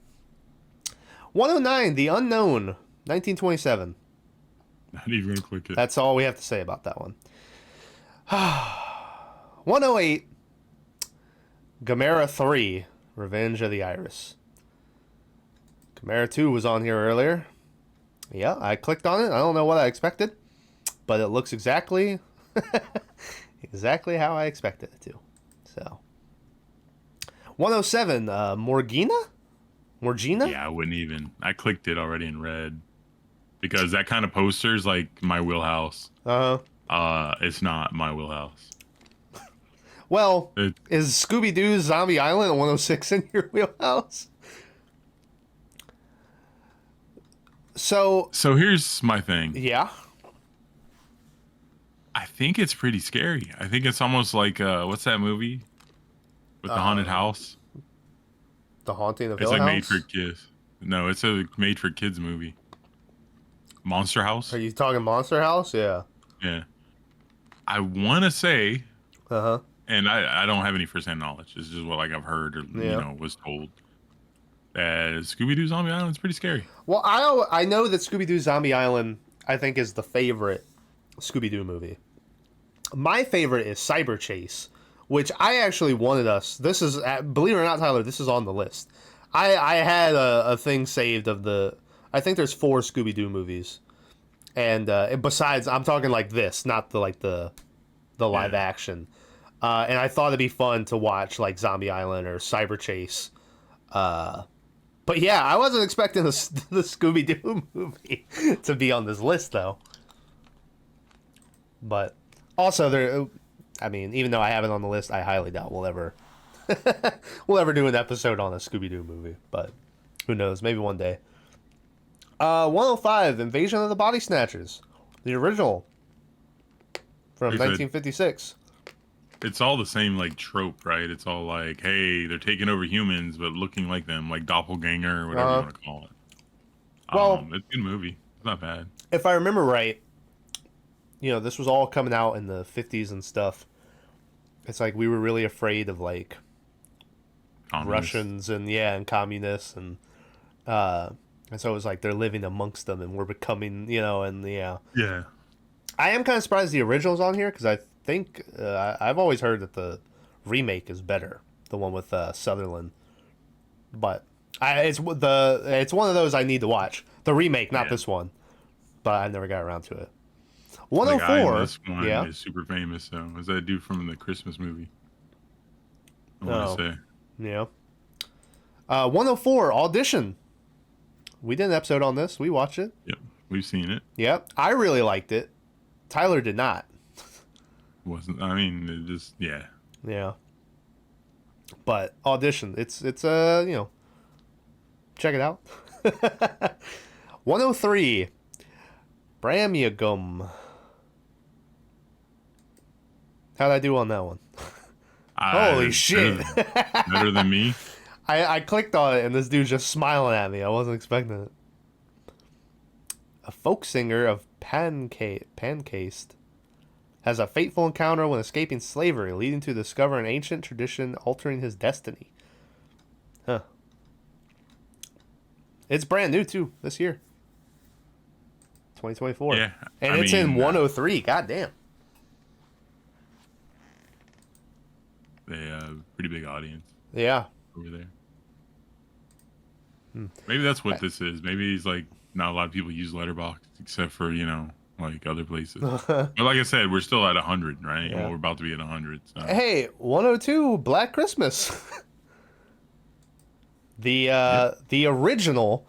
109, The Unknown, 1927. Not even gonna click it. That's all we have to say about that one. 108, Gamera 3, Revenge of the Iris. Gamera 2 was on here earlier. Yeah, I clicked on it. I don't know what I expected, but it looks exactly exactly how I expected it to. So 107, Morgina? Yeah, I wouldn't even. I clicked it already in red because that kind of poster's like my wheelhouse. It's not my wheelhouse. Well, is Scooby-Doo's Zombie Island 106 in your wheelhouse? So here's my thing. Yeah. I think it's pretty scary. I think it's almost like what's that movie with the haunted house? The Haunting of It's Hill like House? made for kids. No, it's a made for kids movie. Monster House. Are you talking Monster House? Yeah. Yeah. I want to say, Uh-huh. and I don't have any firsthand knowledge. This is just what like I've heard or you know was told. That Scooby-Doo Zombie Island is pretty scary. Well, I know that Scooby-Doo Zombie Island, I think, is the favorite Scooby-Doo movie. My favorite is Cyber Chase, which I actually wanted us. This is, believe it or not, Tyler, this is on the list. I had a thing saved of the, I think there's 4 Scooby-Doo movies. And besides, I'm talking like this, not the live action. And I thought it'd be fun to watch like Zombie Island or Cyber Chase But yeah, I wasn't expecting the Scooby-Doo movie to be on this list, though. But also, I mean, even though I have it on the list, I highly doubt we'll ever do an episode on a Scooby-Doo movie. But who knows? Maybe one day. 105, Invasion of the Body Snatchers, the original from 1956. It's all the same, like, trope, right? It's all like, hey, they're taking over humans, but looking like them, like doppelganger or whatever you want to call it. Well, it's a good movie. It's not bad. If I remember right, this was all coming out in the 50s and stuff. It's like we were really afraid of, like, Communists. Russians and communists and so it was like they're living amongst them and we're becoming, and yeah. Yeah. I am kind of surprised the original's on here because I think I've always heard that the remake is better, the one with Sutherland. But it's one of those I need to watch. The remake, not this one. But I never got around to it. 104. The guy in this one is super famous, though. Is that dude from the Christmas movie? I want to say. Yeah. 104, Audition. We did an episode on this. We watched it. Yep. We've seen it. Yep. I really liked it. Tyler did not. It just, yeah. Yeah. But Audition, it's check it out. 103, Bramyagum. How'd I do on that one? Holy shit. Better than me. I clicked on it and this dude's just smiling at me. I wasn't expecting it. A folk singer of Pancaste has a fateful encounter when escaping slavery, leading to discover an ancient tradition altering his destiny. Huh. It's brand new, too, this year. 2024. Yeah. And it's in 103. Goddamn. They pretty big audience. Yeah. Over there. Maybe that's what this is. Maybe he's like, not a lot of people use Letterboxd except for, like other places. But like I said, we're still at 100, right? Yeah. We're about to be at 100. So. Hey, 102, Black Christmas. The original,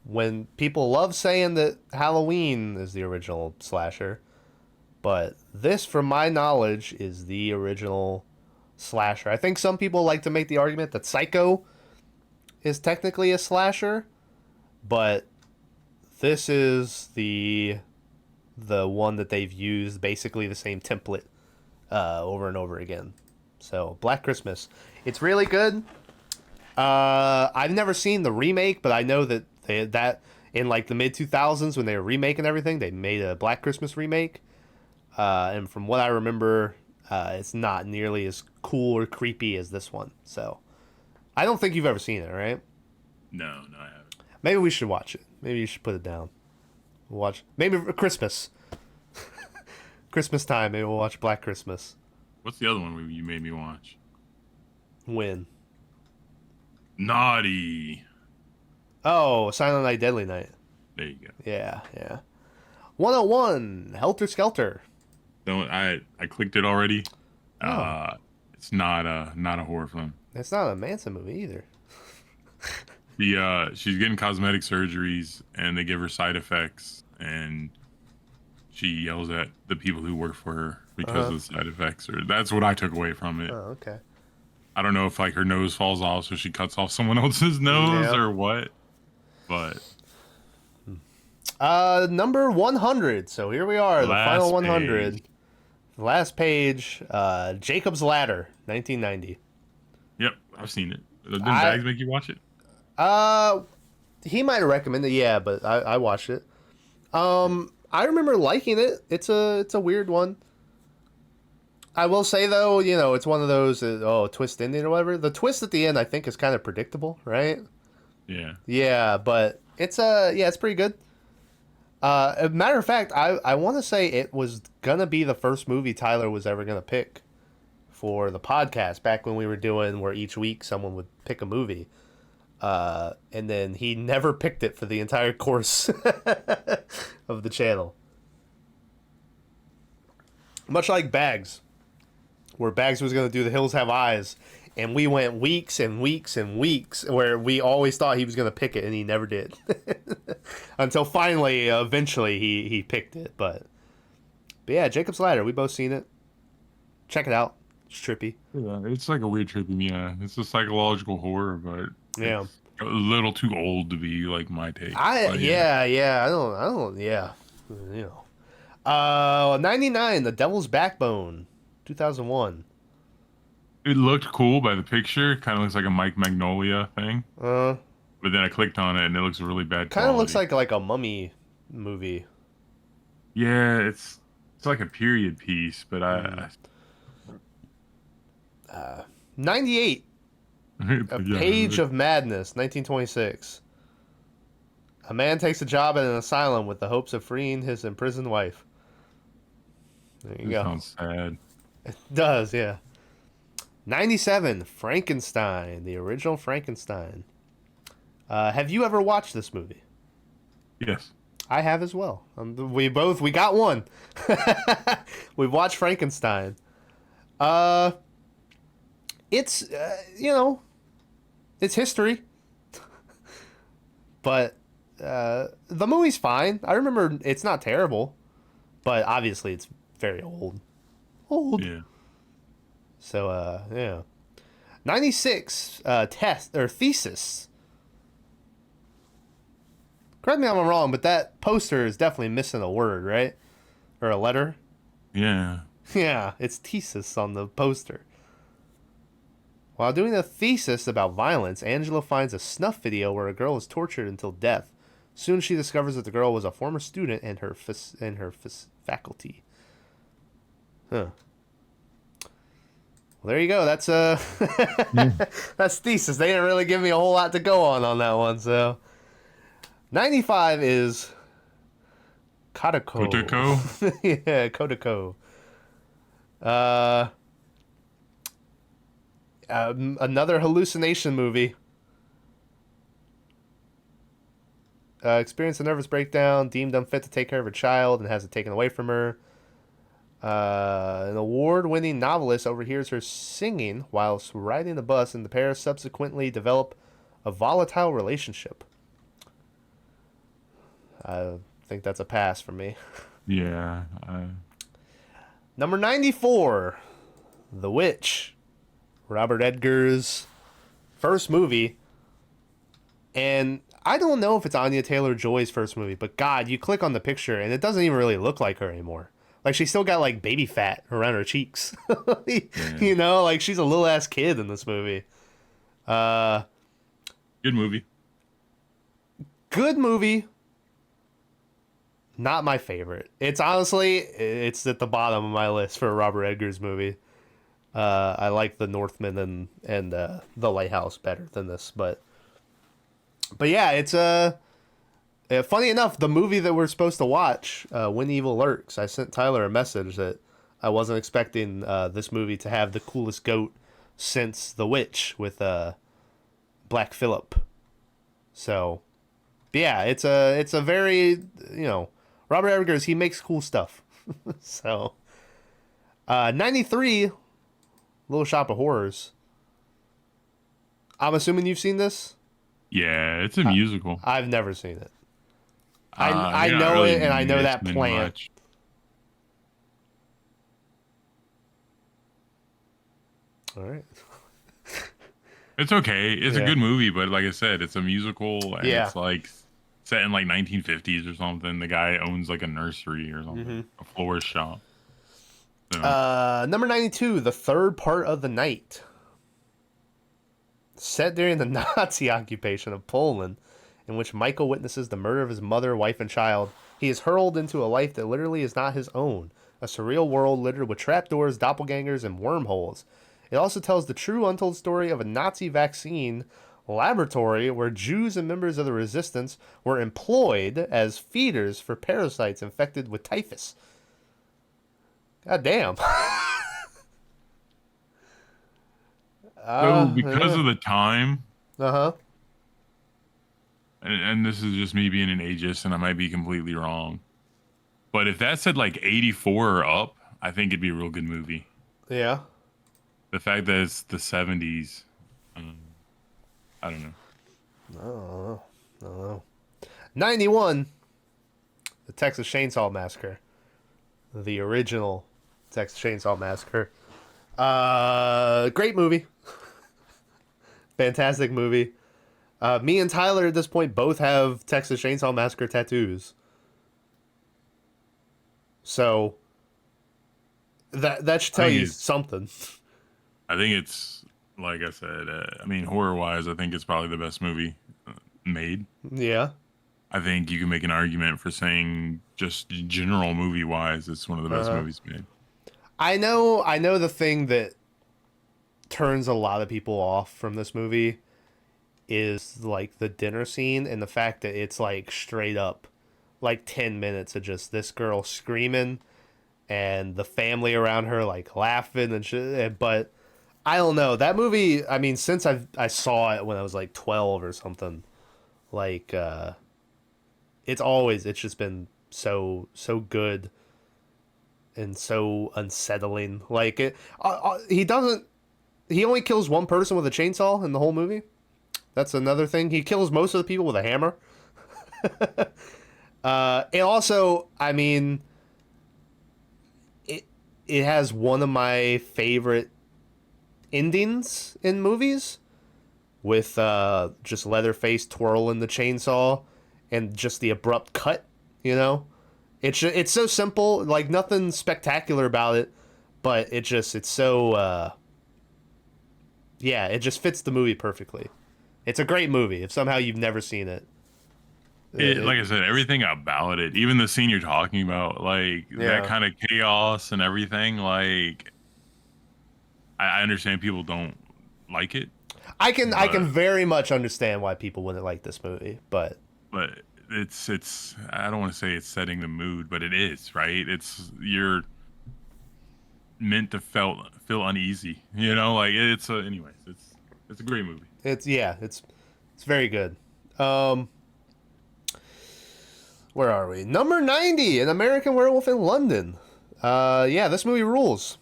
when people love saying that Halloween is the original slasher, but this, from my knowledge, is the original slasher. I think some people like to make the argument that Psycho is technically a slasher, but this is the one that they've used, basically the same template over and over again. So Black Christmas, it's really good. I've never seen the remake, but I know that that in like the mid 2000s when they were remaking everything, they made a Black Christmas remake, and from what I remember, it's not nearly as cool or creepy as this one. So I don't think you've ever seen it, right? No, I haven't. Maybe we should watch it. Maybe you should put it down. We'll watch maybe Christmas. Christmas time. Maybe we'll watch Black Christmas. What's the other one you made me watch? When? Naughty. Oh, Silent Night, Deadly Night. There you go. Yeah. 101, Helter Skelter. I clicked it already. Oh. It's not a horror film. It's not a Manson movie either. She's getting cosmetic surgeries and they give her side effects and she yells at the people who work for her because of the side effects. Or that's what I took away from it. Oh, okay. I don't know if like her nose falls off so she cuts off someone else's nose or what. But number 100. So here we are, the final 100. Page. The last page, Jacob's Ladder, 1990. Yep, I've seen it. Didn't Bags make you watch it? He might have recommended it, yeah, but I watched it. I remember liking it. It's a weird one. I will say though, it's one of those twist ending or whatever. The twist at the end I think is kind of predictable, right? Yeah. Yeah, but it's pretty good. As a matter of fact, I want to say it was gonna be the first movie Tyler was ever gonna pick for the podcast back when we were doing where each week someone would pick a movie. And then he never picked it for the entire course of the channel. Much like Bags, where Bags was going to do The Hills Have Eyes, and we went weeks and weeks and weeks where we always thought he was going to pick it, and he never did. Until finally, eventually, he picked it. But yeah, Jacob's Ladder, we both seen it. Check it out. It's trippy. Yeah, it's like a weird trippy. Yeah, it's a psychological horror, but Yeah. it's a little too old to be like my take. Yeah. I don't. Yeah. You know. 99, The Devil's Backbone, 2001. It looked cool by the picture. Kind of looks like a Mike Magnolia thing. But then I clicked on it and it looks really bad. Kind of looks like a mummy movie. Yeah, it's like a period piece, but 98, A Page of Madness, 1926. A man takes a job at an asylum with the hopes of freeing his imprisoned wife. There you go. Sounds sad. It does, yeah. 97, Frankenstein, the original Frankenstein. Have you ever watched this movie? Yes. I have as well. We got one. We've watched Frankenstein. It's it's history, but the movie's fine. I remember it's not terrible, but obviously it's very old. Yeah. So yeah. 96, Test or Thesis. Correct me if I'm wrong, but that poster is definitely missing a word, right? Or a letter? Yeah. Yeah, it's thesis on the poster. While doing a thesis about violence, Angela finds a snuff video where a girl is tortured until death. Soon she discovers that the girl was a former student in her faculty. Huh. Well, there you go. That's that's thesis. They didn't really give me a whole lot to go on that one, so 95 is Kodako. Yeah, Kodako. Another hallucination movie. Experienced a nervous breakdown, deemed unfit to take care of her child, and has it taken away from her. An award-winning novelist overhears her singing whilst riding the bus, and the pair subsequently develop a volatile relationship. I think that's a pass for me. Yeah. Number 94, The Witch. Robert Edgar's first movie. And I don't know if it's Anya Taylor-Joy's first movie, but God, you click on the picture and it doesn't even really look like her anymore. Like, she's still got, like, baby fat around her cheeks. You know, like, she's a little-ass kid in this movie. Good movie. Good movie. Not my favorite. It's honestly, it's at the bottom of my list for a Robert Edgar's movie. I like The Northman and The Lighthouse better than this, but yeah, it's funny enough, the movie that we're supposed to watch, When Evil Lurks, I sent Tyler a message that I wasn't expecting this movie to have the coolest goat since The Witch with Black Phillip. So, but yeah, it's a very, Robert Eggers, he makes cool stuff. So, 93, Little Shop of Horrors. I'm assuming you've seen this? Yeah, it's a musical. I've never seen it. I know really it, and I know that plant. Much. All right. It's okay. It's a good movie, but like I said, it's a musical, and it's like set in like 1950s or something. The guy owns like a nursery or something, a florist shop. So. Number 92, The Third Part of the Night. Set during the Nazi occupation of Poland, in which Michael witnesses the murder of his mother, wife, and child. He is hurled into a life that literally is not his own, a surreal world littered with trapdoors, doppelgangers, and wormholes. It also tells the true untold story of a Nazi vaccine laboratory where Jews and members of the resistance were employed as feeders for parasites infected with typhus. God damn. So because of the time, and this is just me being an ageist, and I might be completely wrong, but if that said like 84 or up, I think it'd be a real good movie. Yeah. the fact that it's the 70s, um, I don't know. Oh, I don't know. 91, the Texas Chainsaw Massacre, the original Texas Chainsaw Massacre. Great movie, fantastic movie. Me and Tyler at this point both have Texas Chainsaw Massacre tattoos. So that should tell you something. I think it's like I said. I mean, horror wise, I think it's probably the best movie made. Yeah. I think you can make an argument for saying just general movie wise, it's one of the best movies made. I know the thing that turns a lot of people off from this movie is like the dinner scene and the fact that it's like straight up like 10 minutes of just this girl screaming and the family around her like laughing and shit. But I don't know, that movie, I mean, since I saw it when I was like 12 or something, like it's just been so good and so unsettling. Like he only kills one person with a chainsaw in the whole movie. That's another thing. He kills most of the people with a hammer. And also, I mean, it has one of my favorite endings in movies with just Leatherface twirling the chainsaw and just the abrupt cut, you know? It's so simple, like nothing spectacular about it, but it's so yeah, it just fits the movie perfectly. It's a great movie. If somehow you've never seen it, Like I said, everything about it, even the scene you're talking about, like that kind of chaos and everything, like I understand people don't like it. I can very much understand why people wouldn't like this movie, but it's I don't want to say it's setting the mood, but it is, right? You're meant to feel uneasy, you know, like anyways, it's a great movie. It's very good. Where are we? Number 90, An American Werewolf in London. Yeah, this movie rules.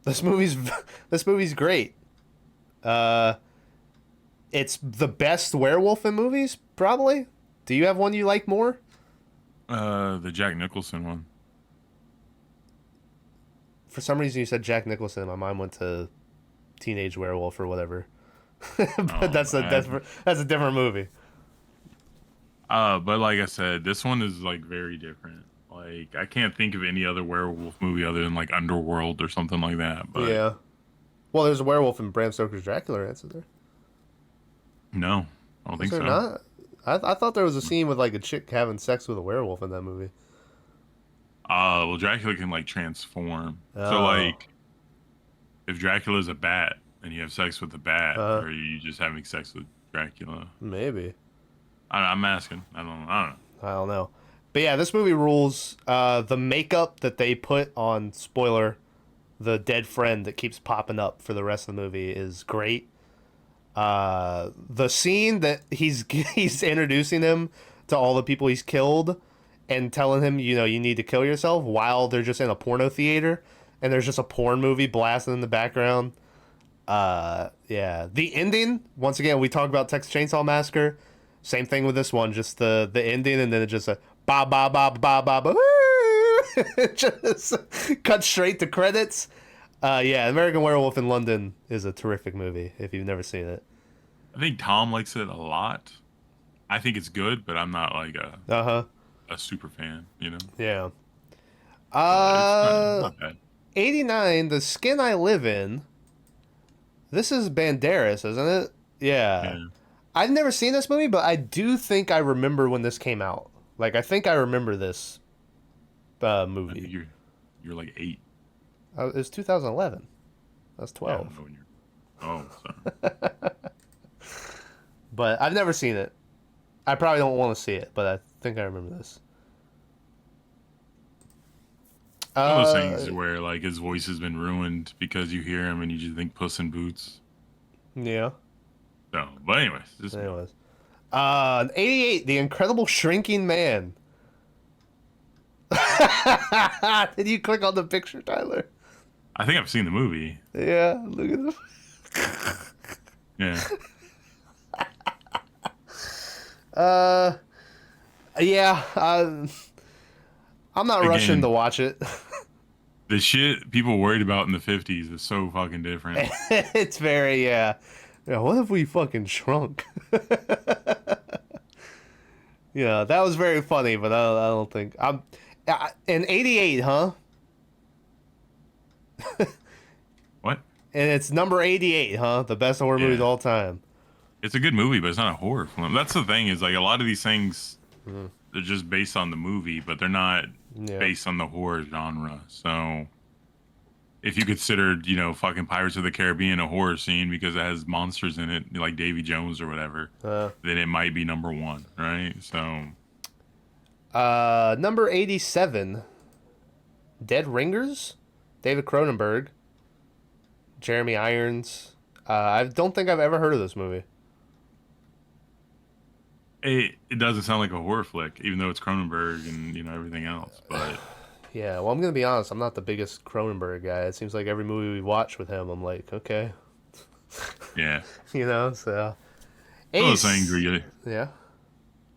This movie's great. It's the best werewolf in movies, probably. Do you have one you like more? The Jack Nicholson one. For some reason, you said Jack Nicholson. My mind went to Teenage Werewolf or whatever. But that's a different movie. But like I said, this one is like very different. Like I can't think of any other werewolf movie other than like Underworld or something like that. But yeah. Well, there's a werewolf in Bram Stoker's Dracula, isn't there? No, I don't think so. Not? I thought there was a scene with like a chick having sex with a werewolf in that movie. Well, Dracula can like transform. So like, if Dracula's a bat and you have sex with the bat, or are you just having sex with Dracula? Maybe. I'm asking. I don't know. But yeah, this movie rules. The makeup that they put on, spoiler, the dead friend that keeps popping up for the rest of the movie is great. The scene that he's introducing him to all the people he's killed and telling him, you know, you need to kill yourself while they're just in a porno theater and there's just a porn movie blasting in the background. Yeah. The ending, once again, we talk about Texas Chainsaw Massacre. Same thing with this one, just the ending, and then it just ba ba ba ba ba ba. It just cut straight to credits. Yeah, American Werewolf in London is a terrific movie if you've never seen it. I think Tom likes it a lot. I think it's good, but I'm not like a super fan, you know. Yeah. It's not bad. 89, The Skin I Live In. This is Banderas, isn't it? Yeah. I've never seen this movie, but I do think I remember when this came out. Like, I think I remember this movie. I think you're like 8. It was 2011. I was 12. Yeah, sorry. But I've never seen it. I probably don't want to see it, but I think I remember this. One of those things where like his voice has been ruined because you hear him and you just think Puss in Boots. Yeah. So, but anyways. 88, The Incredible Shrinking Man. Did you click on the picture, Tyler? I think I've seen the movie. Yeah, look at them. Yeah. Uh, yeah. I'm not rushing to Again, watch it. the shit people worried about in the 50s is so fucking different. It's very yeah. What if we fucking shrunk? Yeah, that was very funny, but I don't think I'm in '88, huh? What? And it's number 88, huh? The best horror movies of Yeah. all time. It's a good movie, but it's not a horror film. That's the thing is like a lot of these things Mhm. they're just based on the movie, but they're not Yeah. based on the horror genre. So if you considered, fucking Pirates of the Caribbean a horror scene because it has monsters in it, like Davy Jones or whatever, Uh, then it might be number one, right? So Number 87, Dead Ringers, David Cronenberg, Jeremy Irons. I don't think I've ever heard of this movie. it doesn't sound like a horror flick, even though it's Cronenberg and everything else. But Yeah, well, I'm gonna be honest. I'm not the biggest Cronenberg guy. It seems like every movie we watch with him, I'm like, okay, yeah, So I was 80, angry. yeah,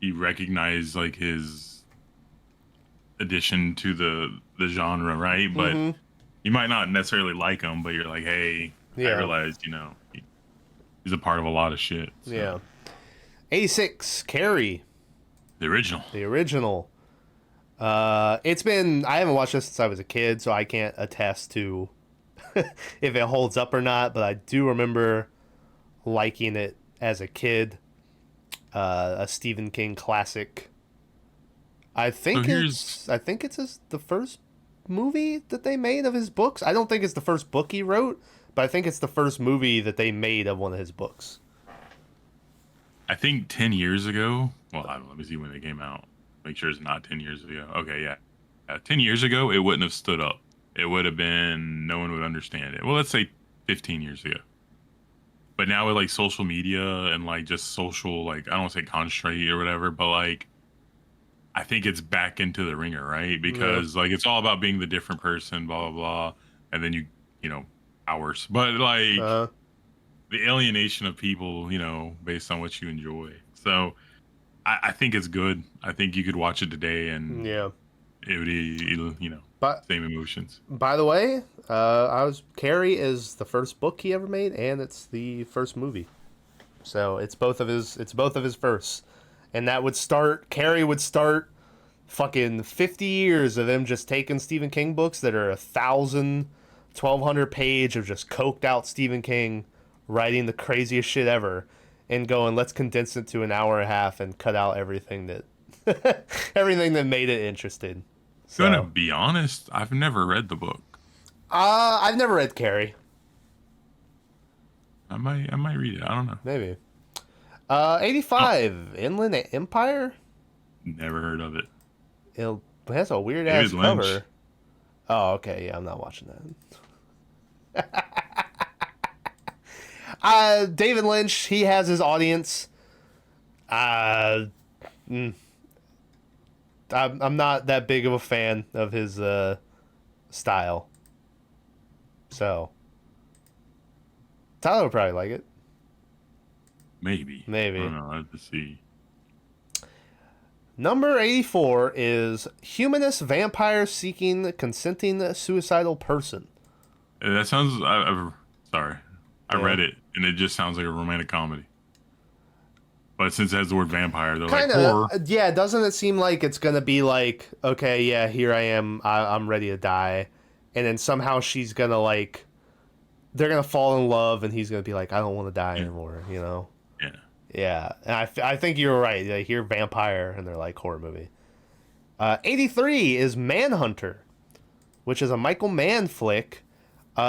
You recognize like his addition to the genre, right? But mm-hmm. you might not necessarily like him, but you're like, hey, I Yeah, realized, he's a part of a lot of shit. So. yeah. 86, Carrie, The original. the original. I haven't watched this since I was a kid, so I can't attest to if it holds up or not, but I do remember liking it as a kid. A Stephen King classic. I think it's the first movie that they made of his books. I don't think it's the first book he wrote, but I think it's the first movie that they made of one of his books. I think 10 years ago. Well, I don't know. Let me see when it came out. Make sure it's not 10 years ago. Okay, yeah. 10 years ago, it wouldn't have stood up. It would have been, no one would understand it. Well, let's say 15 years ago. But now with like social media and like just social, like, I don't want to say constraint or whatever, but like, I think it's back into the ringer, right? Because like, it's all about being the different person, blah, blah, blah. And then hours. But like, Uh, the alienation of people, based on what you enjoy. So I think it's good. I think you could watch it today and yeah. it would be, But same emotions. by the way, Carrie is the first book he ever made, and it's the first movie. So it's both of his firsts, and that would start. Carrie would start fucking 50 years of him just taking Stephen King books that are 1,200 page of just coked out Stephen King writing the craziest shit ever, and going, let's condense it to an hour and a half and cut out everything that everything that made it interesting. So, Gonna be honest, I've never read the book. I've never read Carrie. I might read it. I don't know. Maybe. 85, Inland Empire? Never heard of it. It has a weird ass David Lynch. cover. Oh, okay, yeah, I'm not watching that. David Lynch, he has his audience. I'm not that big of a fan of his style. So Tyler would probably like it. Maybe. Maybe. I don't know. I have to see. Number 84 is Humanist Vampire Seeking Consenting Suicidal Person. That sounds. Sorry. I Yeah. read it and it just sounds like a romantic comedy. But since it has the word vampire, they're Kind like horror. of, yeah. Doesn't it seem like it's gonna be like, okay, yeah, here I am, I'm ready to die, and then somehow she's gonna like, they're gonna fall in love, and he's gonna be like, I don't want to die anymore, Yeah. Yeah, and I think you're right. They hear vampire and they're like horror movie. 83 is Manhunter, which is a Michael Mann flick.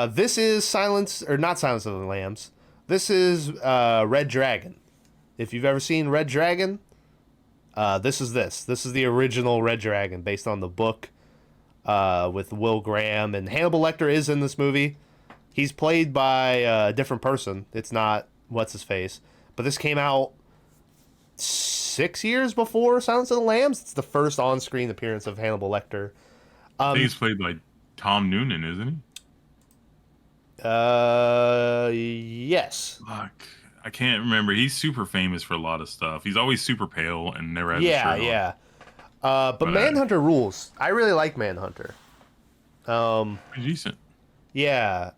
This is not Silence of the Lambs. This is Red Dragon. If you've ever seen Red Dragon, this is the original Red Dragon based on the book with Will Graham, and Hannibal Lecter is in this movie. He's played by a different person. It's not what's his face, but this came out 6 years before Silence of the Lambs. It's the first on-screen appearance of Hannibal Lecter. I think he's played by Tom Noonan, isn't he? Yes. Fuck. I can't remember. He's super famous for a lot of stuff. He's always super pale and never has a Yeah, shirt on. yeah. But But Manhunter rules. I really like Manhunter. pretty decent. Yeah.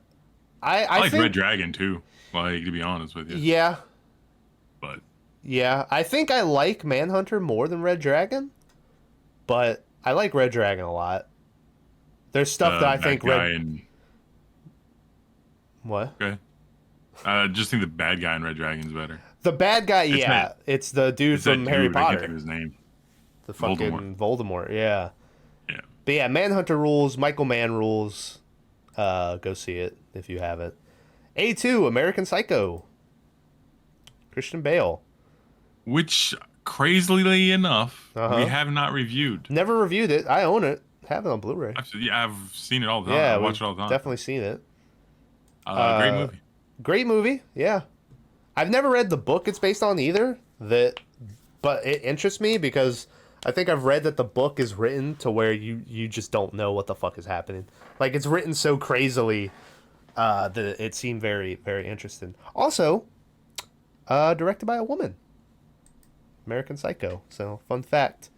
I I like Red think, Dragon too. Like to be honest with you, yeah, but yeah. I think I like Manhunter more than Red Dragon, but I like Red Dragon a lot. There's stuff that the I bad think guy Red. and What? okay, I just think the bad guy in Red Dragon's better. The bad guy, It's that yeah. It's the dude it's that from Harry dude. I can't think Potter. of his name. The Voldemort. fucking Voldemort, yeah. Yeah. But yeah, Manhunter rules, Michael Mann rules. Go see it if you haven't. A2, American Psycho. Christian Bale. Which, crazily enough, we Uh-huh. have not reviewed. Never reviewed it. I own it. Have it on Blu-ray. I've seen it all the time. I Yeah, watch we've it all the time. definitely seen it. Great movie. Great movie, yeah. I've never read the book it's based on either. But it interests me because I think I've read that the book is written to where you just don't know what the fuck is happening. Like it's written so crazily that it seemed very, very interesting. Also, directed by a woman. American Psycho. So, fun fact.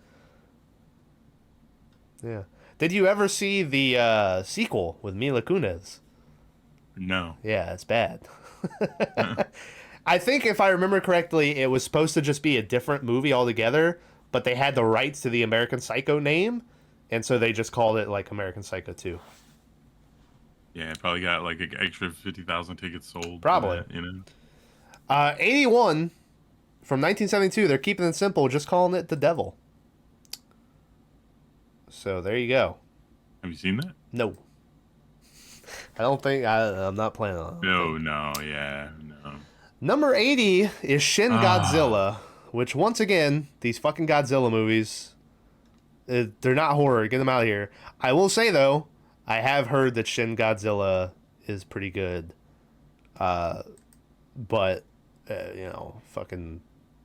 Yeah. Did you ever see the sequel with Mila Kunis? No. Yeah, it's bad. I think if I remember correctly, it was supposed to just be a different movie altogether, but they had the rights to the American Psycho name, and so they just called it like American Psycho 2. Yeah, it probably got like an extra 50,000 tickets sold. Probably. For that, you know. 81 from 1972. They're keeping it simple, just calling it The Devil. So there you go. Have you seen that? No. I don't think I'm not planning on it. No, yeah, no. Number 80 is Shin Godzilla, which once again, these fucking Godzilla movies, they're not horror. Get them out of here. I will say though, I have heard that Shin Godzilla is pretty good. But fucking,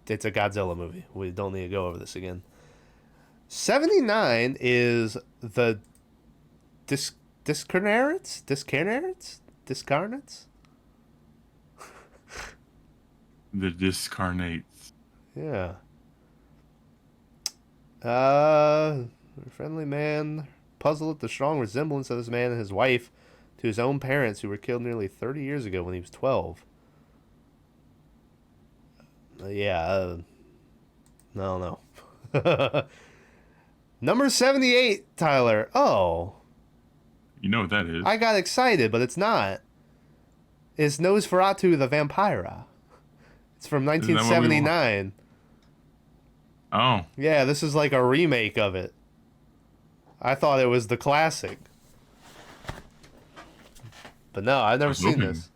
it's a Godzilla movie. We don't need to go over this again. 79 is the Discarnates? The Discarnates. Yeah. Friendly man puzzled at the strong resemblance of this man and his wife to his own parents who were killed nearly 30 years ago when he was 12. I don't know. Number 78, Tyler. Oh. You know what that is? I got excited, but it's not. It's Nosferatu the Vampira. It's from 1979. Oh. Yeah, this is like a remake of it. I thought it was the classic. But no, I've never seen this.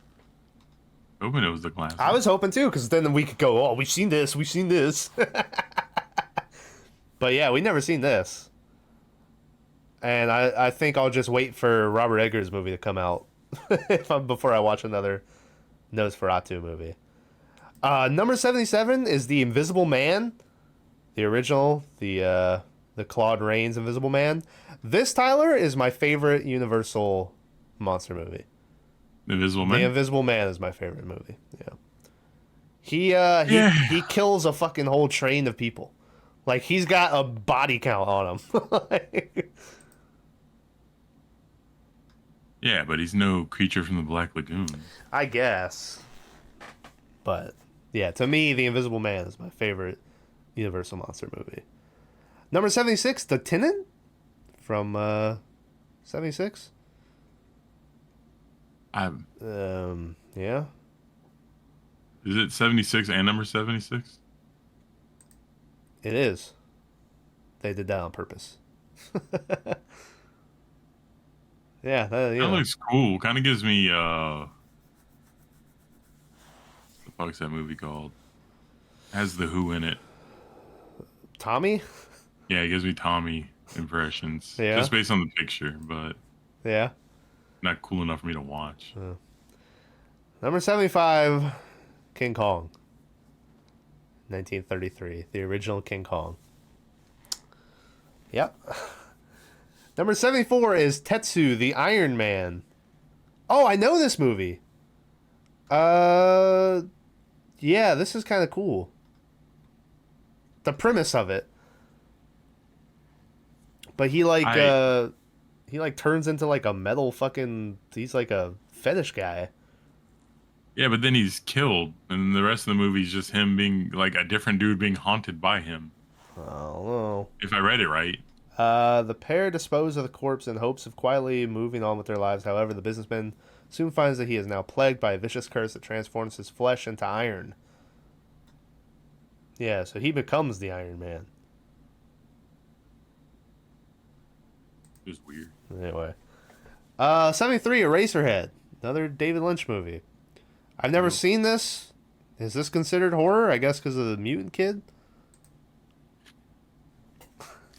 Hoping it was the classic. I was hoping too, because then we could go, oh, we've seen this. But yeah, we never seen this. And I think I'll just wait for Robert Eggers' movie to come out before I watch another Nosferatu movie. Number 77 is The Invisible Man. The original, the Claude Rains Invisible Man. This, Tyler, is my favorite Universal monster movie. The Invisible Man? The Invisible Man is my favorite movie. Yeah. He kills a fucking whole train of people. Like, he's got a body count on him. Yeah, but he's no creature from the Black Lagoon. I guess. But, yeah, to me, The Invisible Man is my favorite Universal monster movie. Number 76, The Tenant from 76. Yeah. Is it 76 and number 76? It is. They did that on purpose. Yeah, That looks cool. Kind of gives me what the fuck's that movie called? Has the Who in it. Tommy? Yeah, it gives me Tommy impressions. Yeah. Just based on the picture, but Yeah. not cool enough for me to watch. Number 75, King Kong. 1933, the original King Kong. Yep. Number 74 is Tetsu, the Iron Man. Oh, I know this movie. Uh, yeah, this is kind of cool. The premise of it. But I he like turns into like a metal fucking, he's like a fetish guy. Yeah, but then he's killed, and the rest of the movie is just him being like a different dude being haunted by him. Oh If I read it right. no. The pair dispose of the corpse in hopes of quietly moving on with their lives. However, the businessman soon finds that he is now plagued by a vicious curse that transforms his flesh into iron. Yeah, so he becomes the Iron Man. It was weird. Anyway. 73, Eraserhead. Another David Lynch movie. I've never seen this. Is this considered horror? I guess because of the mutant kid?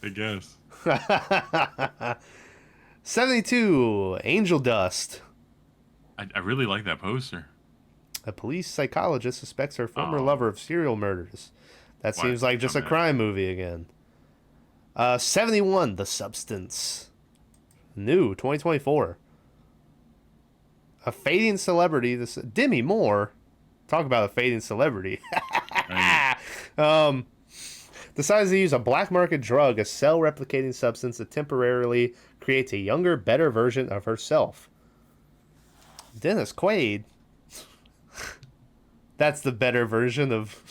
I guess. 72, Angel Dust. I really like that poster. A police psychologist suspects her former Oh. lover of serial murders. That Why seems like just a come in? crime movie again. 71, The Substance. New, 2024. A fading celebrity. This Demi Moore. Talk about a fading celebrity. Right. Decides to use a black market drug, a cell replicating substance that temporarily creates a younger, better version of herself. Dennis Quaid. That's the better version of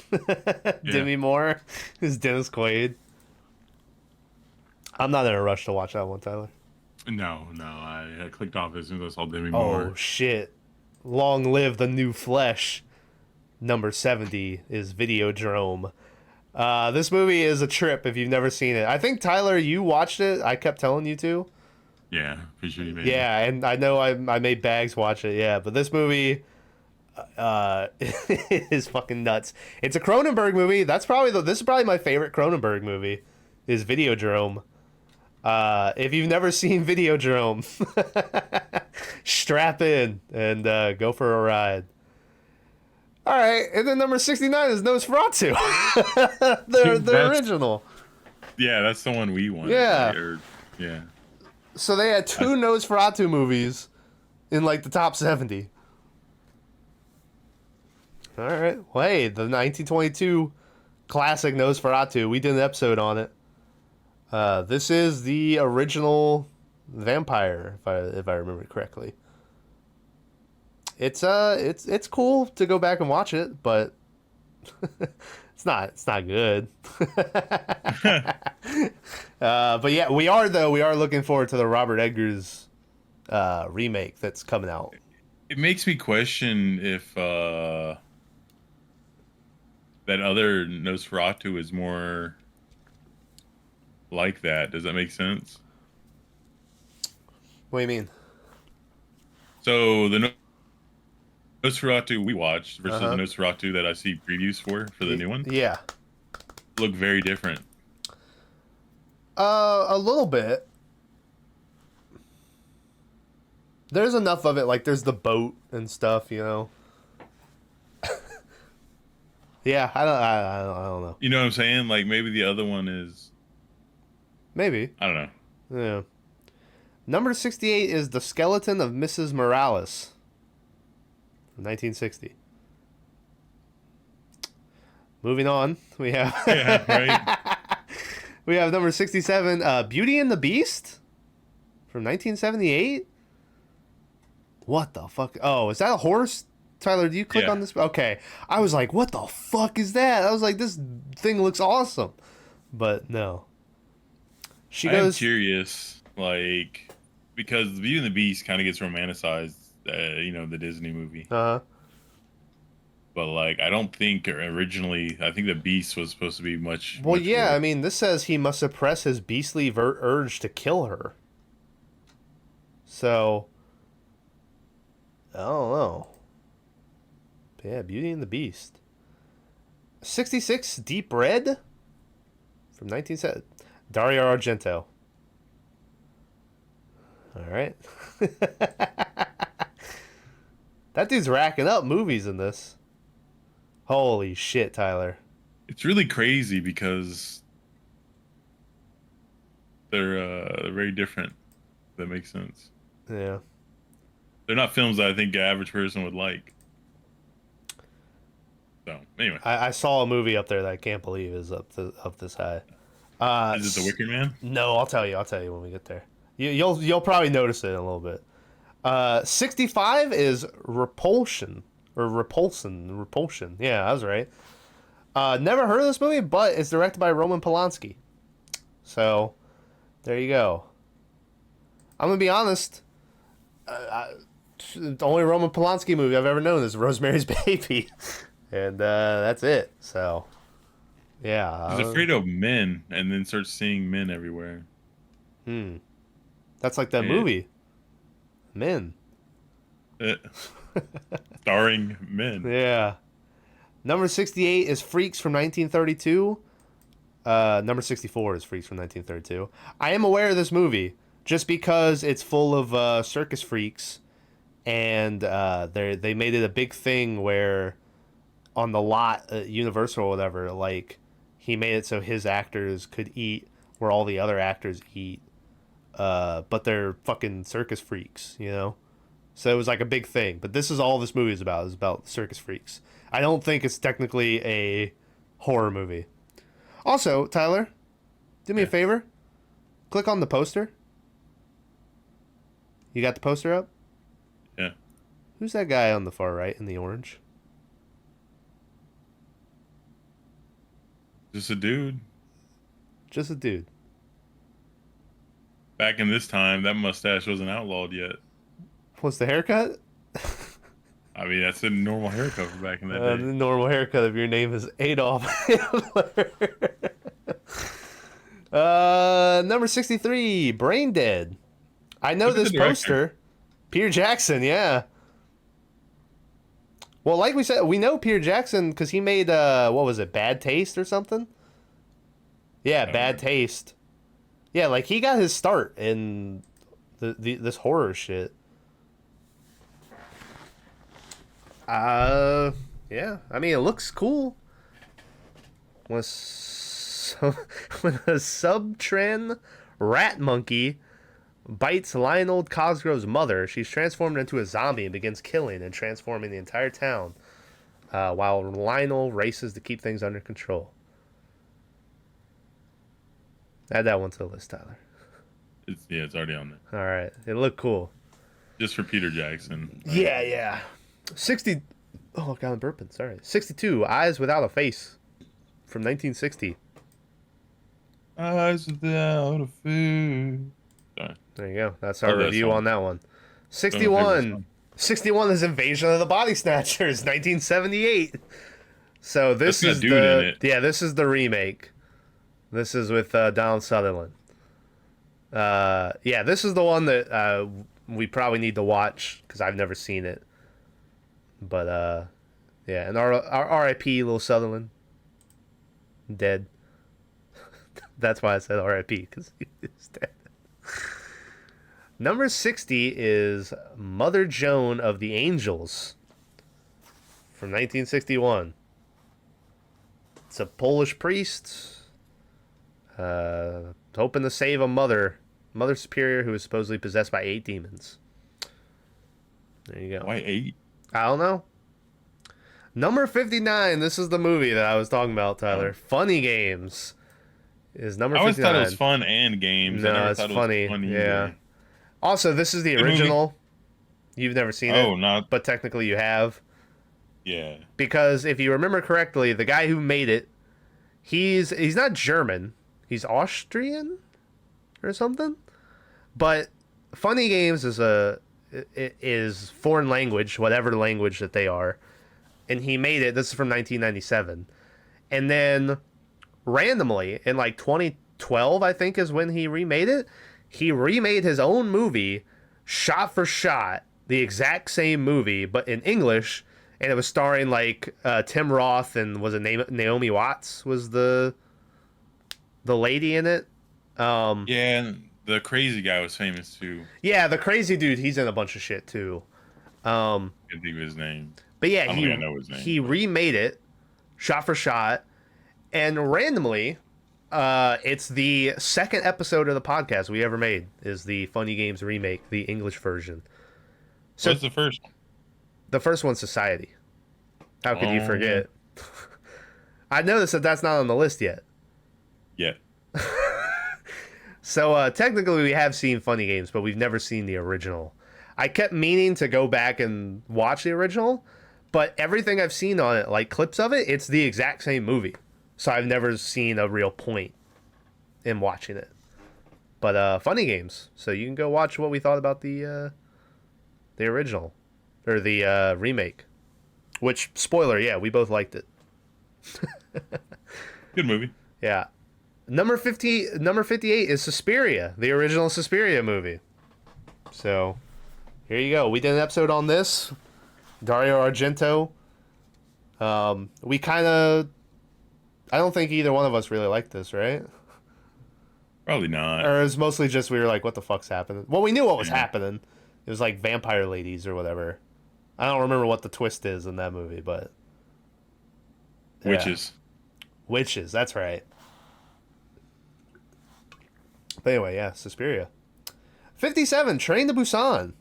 Demi Moore. Is Dennis Quaid. I'm not in a rush to watch that one, Tyler. No, I clicked off as soon as I saw Demi Oh, Moore. shit. Long live the new flesh. Number 70 is Videodrome. This movie is a trip if you've never seen it. I think, Tyler, you watched it. I kept telling you to. Yeah, pretty sure you made Yeah, and I know I made Bags watch it, yeah. But this movie is fucking nuts. It's a Cronenberg movie. This is probably my favorite Cronenberg movie, is Videodrome. If you've never seen Videodrome, strap in and go for a ride. All right, and then number 69 is Nosferatu, the original. Yeah, that's the one we wanted. Yeah. Right? Yeah. So they had two Nosferatu movies in like the top 70. All right, well, hey, the 1922 classic Nosferatu. We did an episode on it. This is the original vampire, if I remember correctly. It's cool to go back and watch it, but it's not good. But yeah, we are looking forward to the Robert Eggers remake that's coming out. It makes me question if that other Nosferatu is more like that. Does that make sense? What do you mean? So the Nosferatu we watched versus Uh-huh. the Nosferatu that I see previews for the new one Yeah. look very different. A little bit. There's enough of it, like there's the boat and stuff, you know. Yeah, I don't know. You know what I'm saying? Like maybe the other one is, Maybe. I don't know. Yeah. Number 68 is The Skeleton of Mrs. Morales. 1960. Moving on, we have Yeah, right. we have number 67, Beauty and the Beast from 1978. What the fuck? Oh, is that a horse? Tyler, do you click on this? Okay. I was like, what the fuck is that? I was like, this thing looks awesome. But no. I'm curious, like, because Beauty and the Beast kind of gets romanticized, the Disney movie. Uh-huh. But like, I don't think originally. I think the Beast was supposed to be much. Well, much yeah, more. I mean, this says he must suppress his beastly urge to kill her. So, I don't know. But yeah, Beauty and the Beast. 66, Deep Red from 1970. Dario Argento. All right. That dude's racking up movies in this. Holy shit, Tyler. It's really crazy because they're very different. If that makes sense. Yeah. they're not films that I think the average person would like. So anyway, I saw a movie up there that I can't believe is up this high. is it The Wicker Man? No, I'll tell you. I'll tell you when we get there. You'll probably notice it in a little bit. 65 is Repulsion or Repulsion. Yeah, I was right. Never heard of this movie, but it's directed by Roman Polanski. So there you go. I'm gonna be honest. The only Roman Polanski movie I've ever known is Rosemary's Baby, and that's it. So yeah, He's afraid of men, and then starts seeing men everywhere. That's like that movie, Men. Starring men. Yeah. Number 68 is Freaks from 1932. Number 64 is Freaks from 1932. I am aware of this movie just because it's full of circus freaks, and they made it a big thing where on the lot at Universal or whatever, like he made it so his actors could eat where all the other actors eat, but they're fucking circus freaks, you know? So it was like a big thing. But this is all this movie is about. It's about circus freaks. I don't think it's technically a horror movie. Also, Tyler, do me a favor. Click on the poster. You got the poster up? Yeah. Who's that guy on the far right in the orange? Just a dude. Just a dude. Back in this time, that mustache wasn't outlawed yet. What's the haircut? I mean, that's a normal haircut for back in that The day. normal haircut if your name is Adolf Hitler. Number 63, Brain Dead. I know Look at this the director. poster. Peter Jackson, yeah. Well, like we said, we know Peter Jackson because he made, what was it, Bad Taste or something? Yeah, Bad Taste. Yeah, like he got his start in this horror shit. Yeah. I mean, it looks cool. When a Subtran rat monkey bites Lionel Cosgrove's mother, she's transformed into a zombie and begins killing and transforming the entire town, while Lionel races to keep things under control. Add that one to the list, Tyler. It's already on there. All right. It looked cool. Just for Peter Jackson. Yeah. 60. Oh, God, I'm burping. Sorry. 62. Eyes Without a Face from 1960. Eyes without a food. Sorry. There you go. That's our that review song. on that one. Don't know if it was 61. fun. 61 is Invasion of the Body Snatchers, 1978. So this That's got is dude in the it. this is the remake. This is with Donald Sutherland. This is the one that we probably need to watch because I've never seen it. But and our R.I.P. Little Sutherland, dead. That's why I said R.I.P. because he's dead. Number 60 is Mother Joan of the Angels from 1961. It's a Polish priest hoping to save a mother superior who is supposedly possessed by 8 demons. There you go. Why 8? I don't know. Number 59. This is the movie that I was talking about, Tyler. Funny Games is number 59. I always thought it was fun and games. I No, never it's thought it funny. was funny Yeah. either. Also, this is the Good movie. original. You've never seen it. Oh, not. But technically you have. Yeah. Because if you remember correctly, the guy who made it, he's not German. He's Austrian or something. But Funny Games is foreign language, whatever language that they are. And he made it. This is from 1997. And then randomly in like 2012, I think is when he remade it. He remade his own movie, shot for shot, the exact same movie, but in English. And it was starring like Tim Roth and was it Naomi Watts was the lady in it. Yeah, and the crazy guy was famous too. Yeah, the crazy dude, he's in a bunch of shit too. I can't think of his name. But yeah, I don't think I know his name. he remade it, shot for shot, and randomly, it's the second episode of the podcast we ever made is the Funny Games remake, the English version. So What's the first one? the first one's Society. How could you Oh, forget? I noticed that that's not on the list yet. yeah. So technically, we have seen Funny Games, but we've never seen the original. I kept meaning to go back and watch the original, but everything I've seen on it, like clips of it, it's the exact same movie. So I've never seen a real point in watching it. But Funny Games, so you can go watch what we thought about the original or the remake. Which spoiler, yeah, we both liked it. Good movie. Yeah. Number 58 is Suspiria, the original Suspiria movie. So, here you go. We did an episode on this. Dario Argento. We kind of I don't think either one of us really liked this, right? Probably not. Or it was mostly just we were like, what the fuck's happening? Well, we knew what was Yeah. happening. It was like vampire ladies or whatever. I don't remember what the twist is in that movie, but yeah. Witches. Witches, that's right. But anyway, yeah, Suspiria. 57, Train to Busan.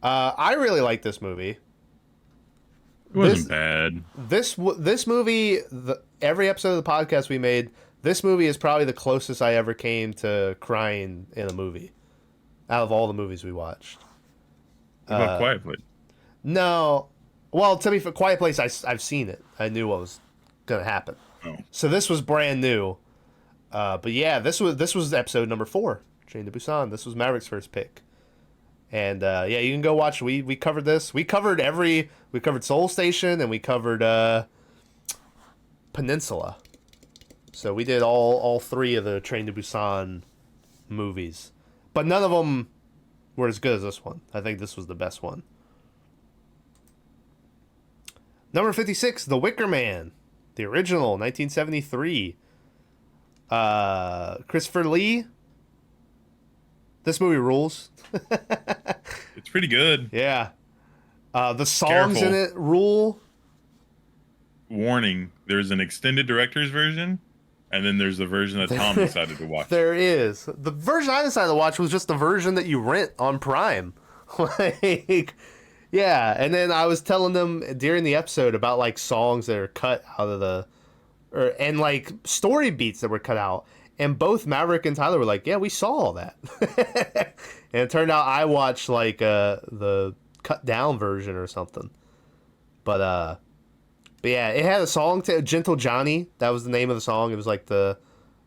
I really like this movie. It wasn't bad. This movie, every episode of the podcast we made, this movie is probably the closest I ever came to crying in a movie out of all the movies we watched. What about Quiet Place? No, well, to be for Quiet Place, I've seen it. I knew what was gonna happen. Oh. So this was brand new. But yeah, this was episode number 4, Train to Busan. This was Maverick's first pick. And yeah, you can go watch. We covered this. We covered Seoul Station and we covered Peninsula. So we did all 3 of the Train to Busan movies, but none of them were as good as this one. I think this was the best one. Number 56, The Wicker Man, the original, 1973. Christopher Lee. This movie rules. It's pretty good. Yeah. The songs Careful. in it rule. Warning, there's an extended director's version, and then there's the version that Tom decided to watch. There is. The version I decided to watch was just the version that you rent on Prime. Like, yeah. And then I was telling them during the episode about like songs that are cut out of and like story beats that were cut out. And both Maverick and Tyler were like, yeah, we saw all that. And it turned out I watched like the cut down version or something. But yeah, it had a song to Gentle Johnny. That was the name of the song. It was like the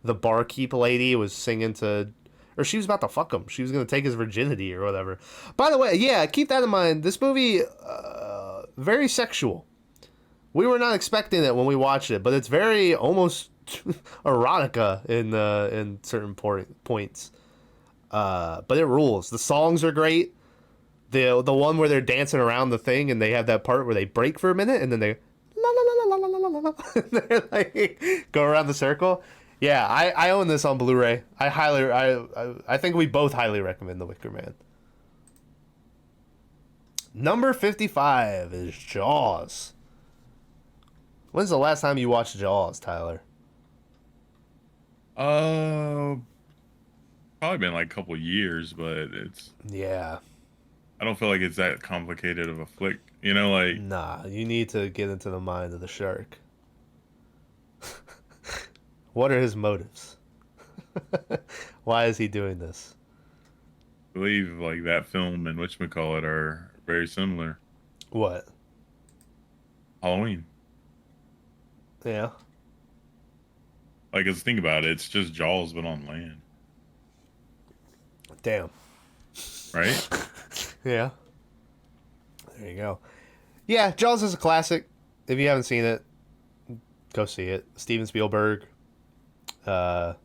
barkeep lady was singing to, or she was about to fuck him. She was going to take his virginity or whatever. By the way, yeah, keep that in mind. This movie, very sexual. We were not expecting it when we watched it, but it's very almost erotica in certain points. But it rules. The songs are great. The one where they're dancing around the thing and they have that part where they break for a minute and then they la la la la la la la la. They're like go around the circle. Yeah, I own this on Blu-ray. I think we both highly recommend The Wicker Man. Number 55 is Jaws. When's the last time you watched Jaws, Tyler? Probably been like a couple years, but Yeah. I don't feel like it's that complicated of a flick. You know, like Nah, you need to get into the mind of the shark. What are his motives? Why is he doing this? I believe like that film and whatchamacallit are very similar. What? Halloween. Yeah. Like, let's think about it. It's just Jaws, but on land, Damn. right? Yeah. There you go. Yeah, Jaws is a classic. If you haven't seen it, go see it. Steven Spielberg. Yeah,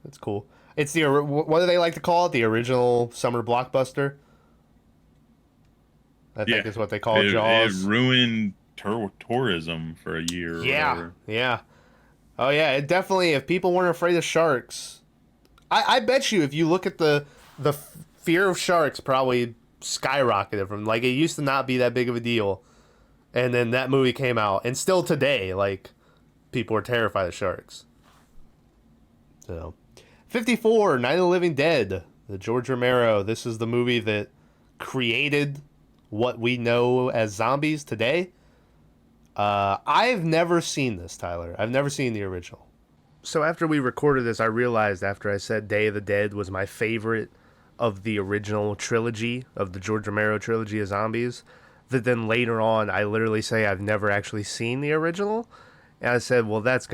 it's cool. It's what do they like to call it? The original summer blockbuster. I think is what they call Jaws. It ruined tourism for a year. Or Yeah, whatever. yeah. Oh yeah, it definitely. If people weren't afraid of sharks, I bet you if you look at the fear of sharks, probably skyrocketed from like it used to not be that big of a deal, and then that movie came out, and still today, like people are terrified of sharks. So, 54, Night of the Living Dead, The George Romero. This is the movie that created what we know as zombies today. I've never seen this, Tyler. I've never seen the original. So after we recorded this, I realized after I said Day of the Dead was my favorite of the original trilogy, of the George Romero trilogy of zombies, that then later on I literally say I've never actually seen the original. And I said, well, that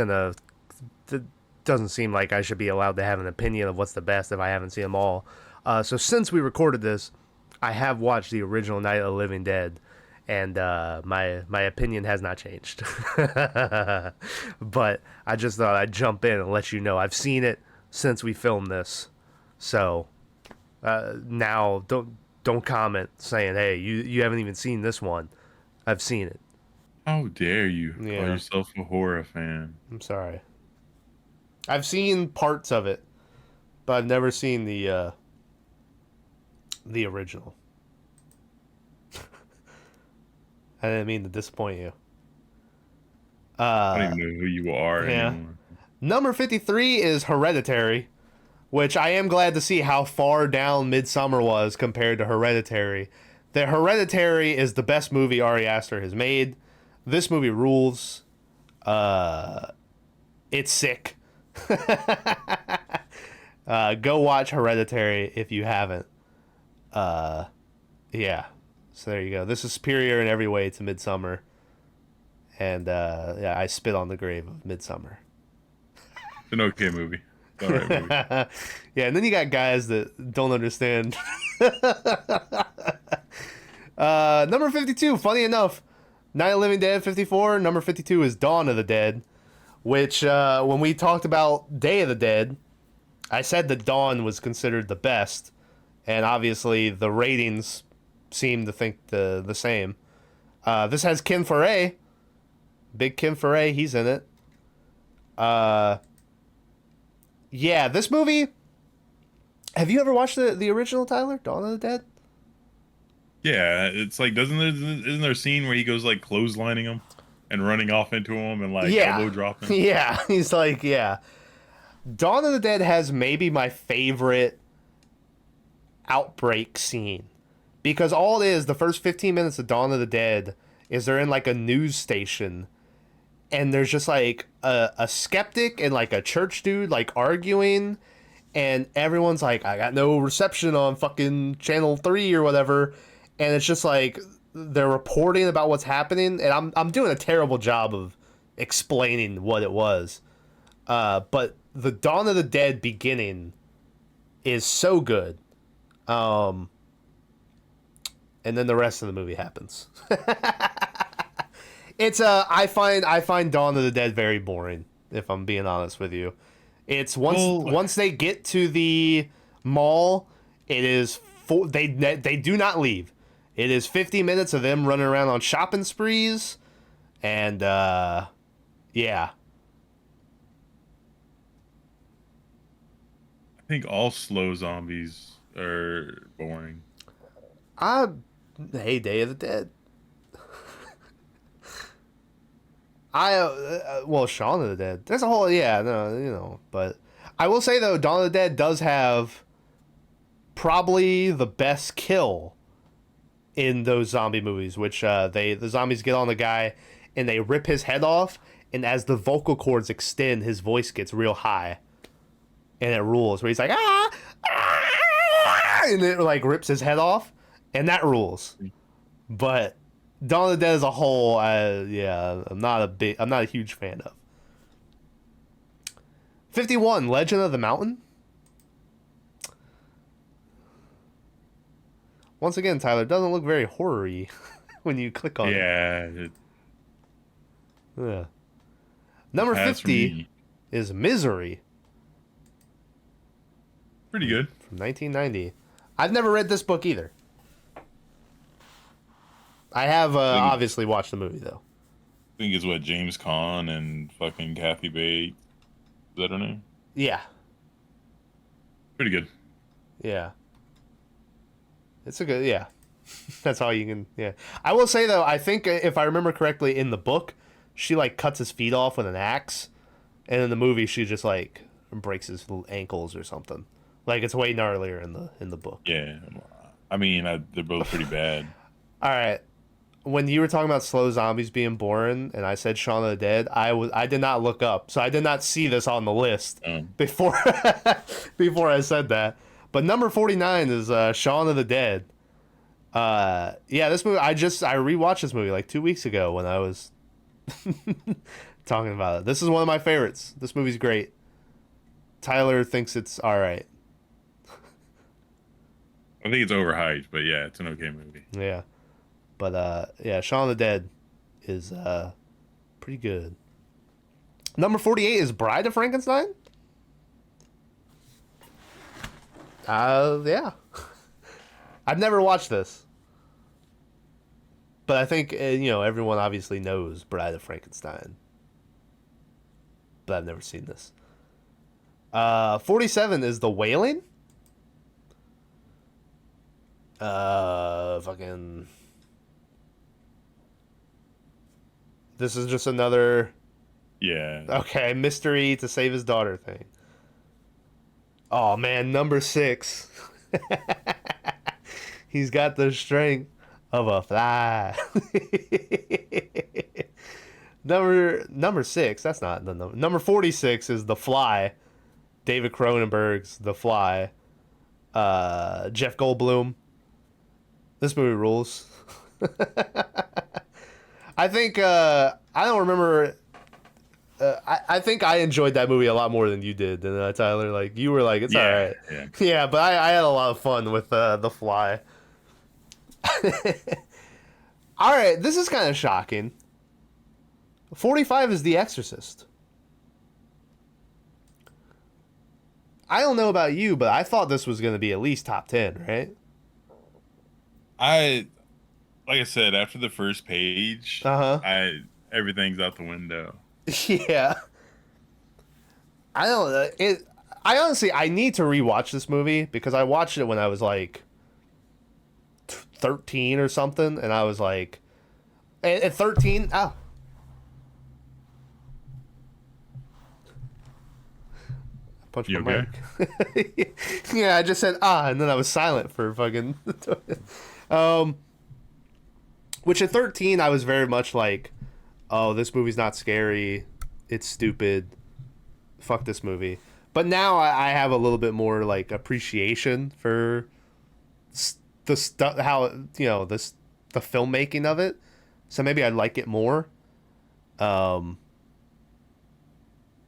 doesn't seem like I should be allowed to have an opinion of what's the best if I haven't seen them all. So since we recorded this, I have watched the original Night of the Living Dead, and my opinion has not changed. But I just thought I'd jump in and let you know I've seen it since we filmed this. So now don't comment saying, hey, you haven't even seen this one. I've seen it. How dare you call Yeah. yourself a horror fan? I'm sorry. I've seen parts of it, but I've never seen the original. I didn't mean to disappoint you. I don't even know who you are Yeah. anymore. Number 53 is Hereditary, which I am glad to see how far down Midsummer was compared to Hereditary. The Hereditary is the best movie Ari Aster has made. This movie rules. It's sick. Go watch Hereditary if you haven't. Yeah. So there you go. This is superior in every way to Midsummer. And yeah, I spit on the grave of Midsummer. It's an okay movie. It's an alright movie. Yeah, and then you got guys that don't understand. Number 52, funny enough, Night of the Living Dead 54. Number 52 is Dawn of the Dead, which when we talked about Day of the Dead, I said that Dawn was considered the best, and obviously the ratings seem to think the same. This has Ken Foray. Big Ken Foray, he's in it. Yeah, this movie... Have you ever watched the original, Tyler? Dawn of the Dead? Yeah, it's like isn't there a scene where he goes like clotheslining him and running off into him and like elbow dropping? Yeah, he's like, yeah. Dawn of the Dead has maybe my favorite outbreak scene. Because all it is, the first 15 minutes of Dawn of the Dead is they're in like a news station, and there's just like a skeptic and like a church dude like arguing, and everyone's like, I got no reception on fucking channel 3 or whatever, and it's just like they're reporting about what's happening, and I'm doing a terrible job of explaining what it was. But the Dawn of the Dead beginning is so good. And then the rest of the movie happens. It's I find Dawn of the Dead very boring, if I'm being honest with you. It's once they get to the mall, it is they do not leave. It is 50 minutes of them running around on shopping sprees, and yeah. I think all slow zombies are boring. Hey, Day of the Dead. Well, Shaun of the Dead. There's a whole, yeah, no, you know, but I will say though, Dawn of the Dead does have probably the best kill in those zombie movies, which the zombies get on the guy and they rip his head off, and as the vocal cords extend, his voice gets real high, and it rules. Where he's like and it like rips his head off, and that rules. But Dawn of the Dead as a whole, yeah, I'm not a huge fan of. 51, Legend of the Mountain. Once again, Tyler, doesn't look very horror-y when you click on it. Yeah. Number 50 is Misery. Pretty good. From 1990. I've never read this book either. I have obviously watched the movie, though. I think it's what, James Caan and fucking Kathy Bates. Is that her name? Yeah. Pretty good. Yeah. It's a good, yeah. That's all you can, yeah. I will say, though, I think if I remember correctly, in the book, she, like, cuts his feet off with an axe. And in the movie, she just, like, breaks his ankles or something. Like it's way gnarlier in the book. Yeah, I mean, they're both pretty bad. All right. When you were talking about slow zombies being boring, and I said Shaun of the Dead, I did not look up, so I did not see this on the list before before I said that. But number 49 is Shaun of the Dead. Yeah, this movie I rewatched this movie like 2 weeks ago when I was talking about it. This is one of my favorites. This movie's great. Tyler thinks it's all right. I think it's overhyped, but yeah, it's an okay movie. Yeah. But yeah, Shaun of the Dead is pretty good. Number 48 is Bride of Frankenstein. Yeah. I've never watched this. But I think everyone obviously knows Bride of Frankenstein. But I've never seen this. 47 is The Wailing. Fucking. This is just another. Yeah. Okay, mystery to save his daughter thing. Oh man, number 6. He's got the strength of a fly. number 6. That's not the number. Number 46 is The Fly. David Cronenberg's The Fly. Jeff Goldblum. This movie rules. I think I don't remember. I think I enjoyed that movie a lot more than you did, didn't I, Tyler? Like you were like, it's all right. Yeah. Yeah, but I had a lot of fun with The Fly. All right, this is kind of shocking. 45 is The Exorcist. I don't know about you, but I thought this was going to be at least top 10, right? Like I said, after the first page, everything's out the window. Yeah. I don't know. I honestly, I need to rewatch this movie because I watched it when I was like 13 or something, and I was like, at 13, oh. I punched my mic. Yeah, I just said, and then I was silent for fucking... which at 13, I was very much like, oh, this movie's not scary. It's stupid. Fuck this movie. But now I have a little bit more like appreciation for the stuff, how the filmmaking of it. So maybe I'd like it more. But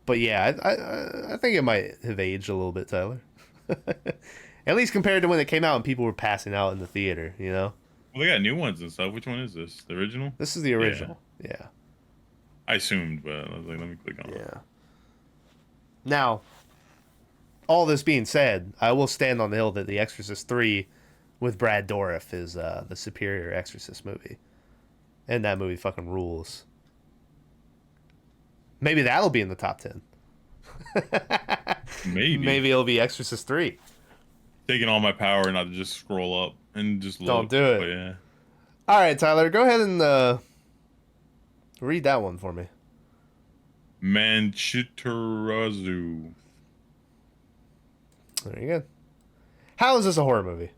yeah, I think it might have aged a little bit, Tyler. At least compared to when it came out and people were passing out in the theater, Well, they got new ones and stuff. Which one is this? The original? This is the original. Yeah. I assumed, but I was like, let me click on it. Yeah. Now, all this being said, I will stand on the hill that The Exorcist 3 with Brad Dourif is the superior Exorcist movie. And that movie fucking rules. Maybe that'll be in the top 10. Maybe it'll be Exorcist 3. Taking all my power not to just scroll up and just look. Don't do it. But yeah. All right, Tyler, go ahead and read that one for me. Manchitarazu. There you go. How is this a horror movie?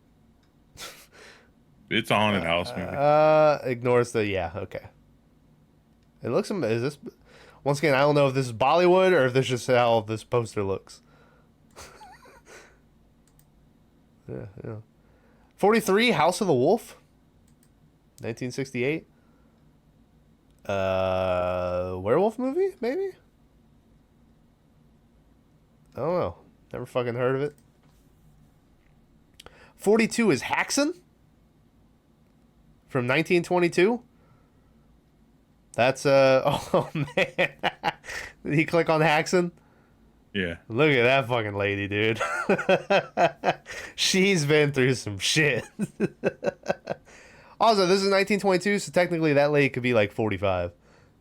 It's a haunted house movie. Ignores the okay. It looks. Is this once again? I don't know if this is Bollywood or if this is just how this poster looks. Yeah. 43, House of the Wolf. 1968. Werewolf movie, maybe? I don't know. Never fucking heard of it. 42 is Haxan from 1922. That's oh man. Did he click on Haxan? Yeah. Look at that fucking lady, dude. She's been through some shit. Also, this is 1922, so technically that lady could be like 45.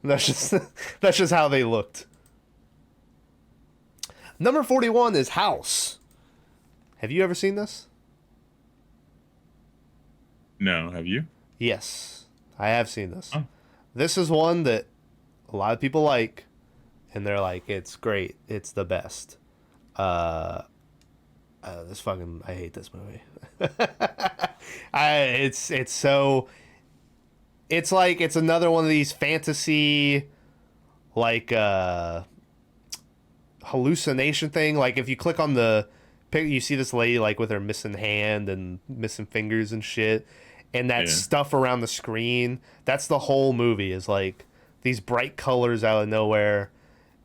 That's just how they looked. Number 41 is House. Have you ever seen this? No, have you? Yes, I have seen this. Oh. This is one that a lot of people like, and they're like, it's great, it's the best. I hate this movie. It's so, it's like it's another one of these fantasy, like hallucination thing. Like if you click on the pic, you see this lady like with her missing hand and missing fingers and shit, and that stuff around the screen. That's the whole movie, is like these bright colors out of nowhere,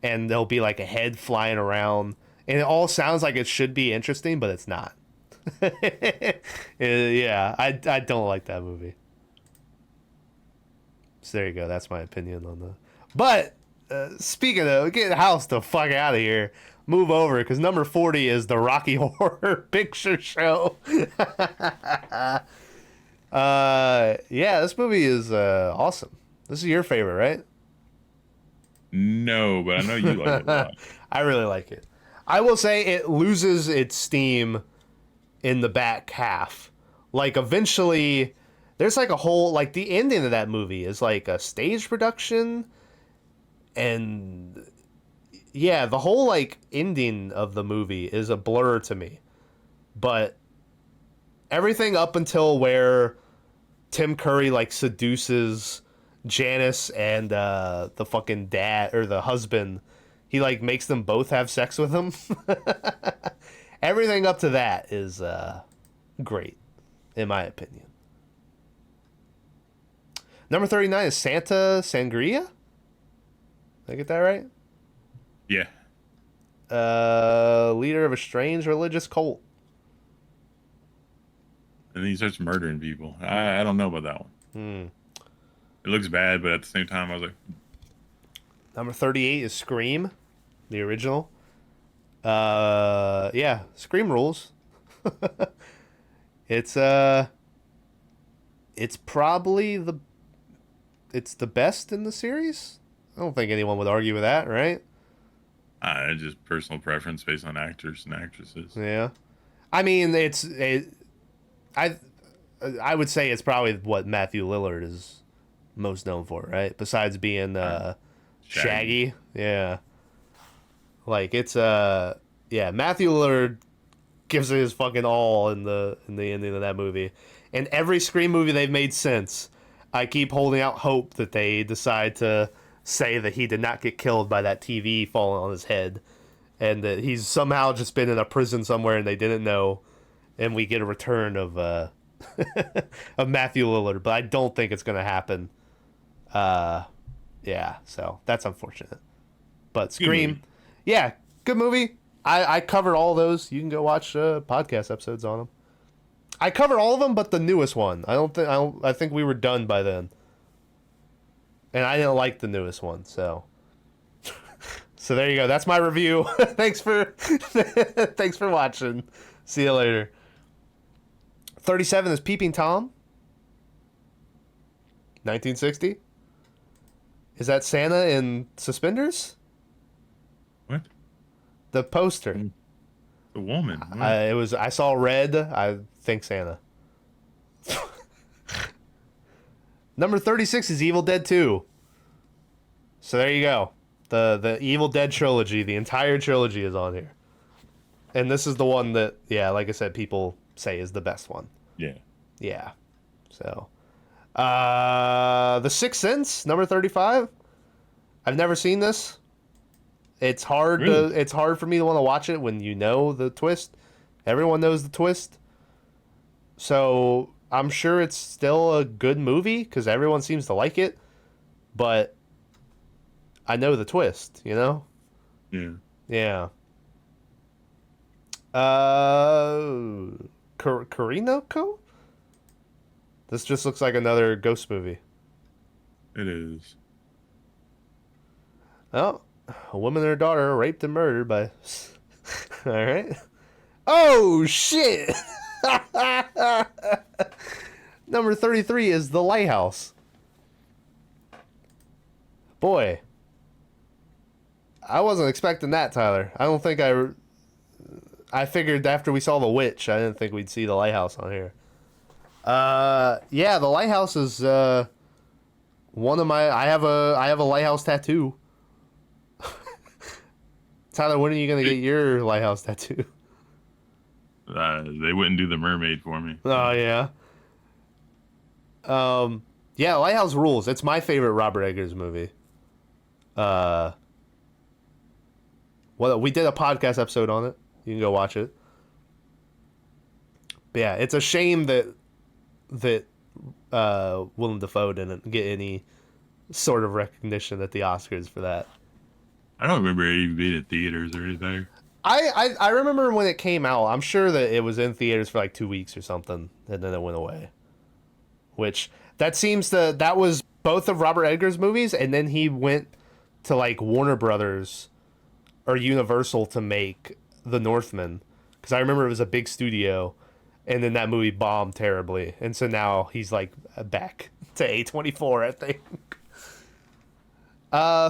and there'll be like a head flying around, and it all sounds like it should be interesting, but it's not. Yeah, I don't like that movie. So there you go. That's my opinion on the. But speaking of, get the house the fuck out of here. Move over, because number 40 is the Rocky Horror Picture Show. Yeah, this movie is awesome. This is your favorite, right? No, but I know you like it a lot. I really like it. I will say it loses its steam in the back half. Like eventually, there's like a whole, like the ending of that movie is like a stage production, and yeah, the whole like ending of the movie is a blur to me. But everything up until where Tim Curry like seduces Janice and the fucking dad or the husband, he like makes them both have sex with him. Everything up to that is great, in my opinion. Number 39 is Santa Sangria. Did I get that right? Yeah. Leader of a strange religious cult. And then he starts murdering people. I don't know about that one. It looks bad, but at the same time, I was like... Number 38 is Scream, the original. Yeah, Scream rules. It's probably it's the best in the series. I don't think anyone would argue with that, right? Just personal preference based on actors and actresses. Yeah, I mean, I would say it's probably what Matthew Lillard is most known for, right? Besides being Shaggy. Yeah. Like it's yeah, Matthew Lillard gives it his fucking all in the ending of that movie. And every Scream movie they've made since, I keep holding out hope that they decide to say that he did not get killed by that TV falling on his head, and that he's somehow just been in a prison somewhere and they didn't know, and we get a return of of Matthew Lillard. But I don't think it's gonna happen. Yeah, so that's unfortunate. But Scream, yeah, good movie. I covered all those. You can go watch podcast episodes on them. I covered all of them, but the newest one. I think we were done by then. And I didn't like the newest one, so. So there you go. That's my review. Thanks for watching. See you later. 37 is Peeping Tom. 1960. Is that Santa in suspenders? What? The poster. The woman. I saw red. I think Santa. Number 36 is Evil Dead 2. So there you go. The Evil Dead trilogy, the entire trilogy is on here. And this is the one that, yeah, like I said, people say is the best one. Yeah. Yeah. So, The Sixth Sense, number 35. I've never seen this. It's hard it's hard for me to want to watch it when you know the twist. Everyone knows the twist. So, I'm sure it's still a good movie because everyone seems to like it. But I know the twist, you know? Yeah. Yeah. Karinoko? This just looks like another ghost movie. It is. Oh, a woman and her daughter are raped and murdered by... All right. Oh, shit! Number 33 is The Lighthouse. Boy. I wasn't expecting that, Tyler. I don't think I figured after we saw The Witch, I didn't think we'd see The Lighthouse on here. Yeah, The Lighthouse is one of my... I have a Lighthouse tattoo. Tyler, when are you going to get your Lighthouse tattoo? They wouldn't do the mermaid for me. Oh yeah. Yeah, Lighthouse rules. It's my favorite Robert Eggers movie. Uh, well, we did a podcast episode on it. You can go watch it. But yeah, it's a shame that Willem Dafoe didn't get any sort of recognition at the Oscars for that. I don't remember it even being in theaters or anything. I remember when it came out. I'm sure that it was in theaters for like 2 weeks or something, and then it went away. Which that was both of Robert Eggers' movies, and then he went to like Warner Brothers or Universal to make The Northman, because I remember it was a big studio, and then that movie bombed terribly, and so now he's like back to A24, I think.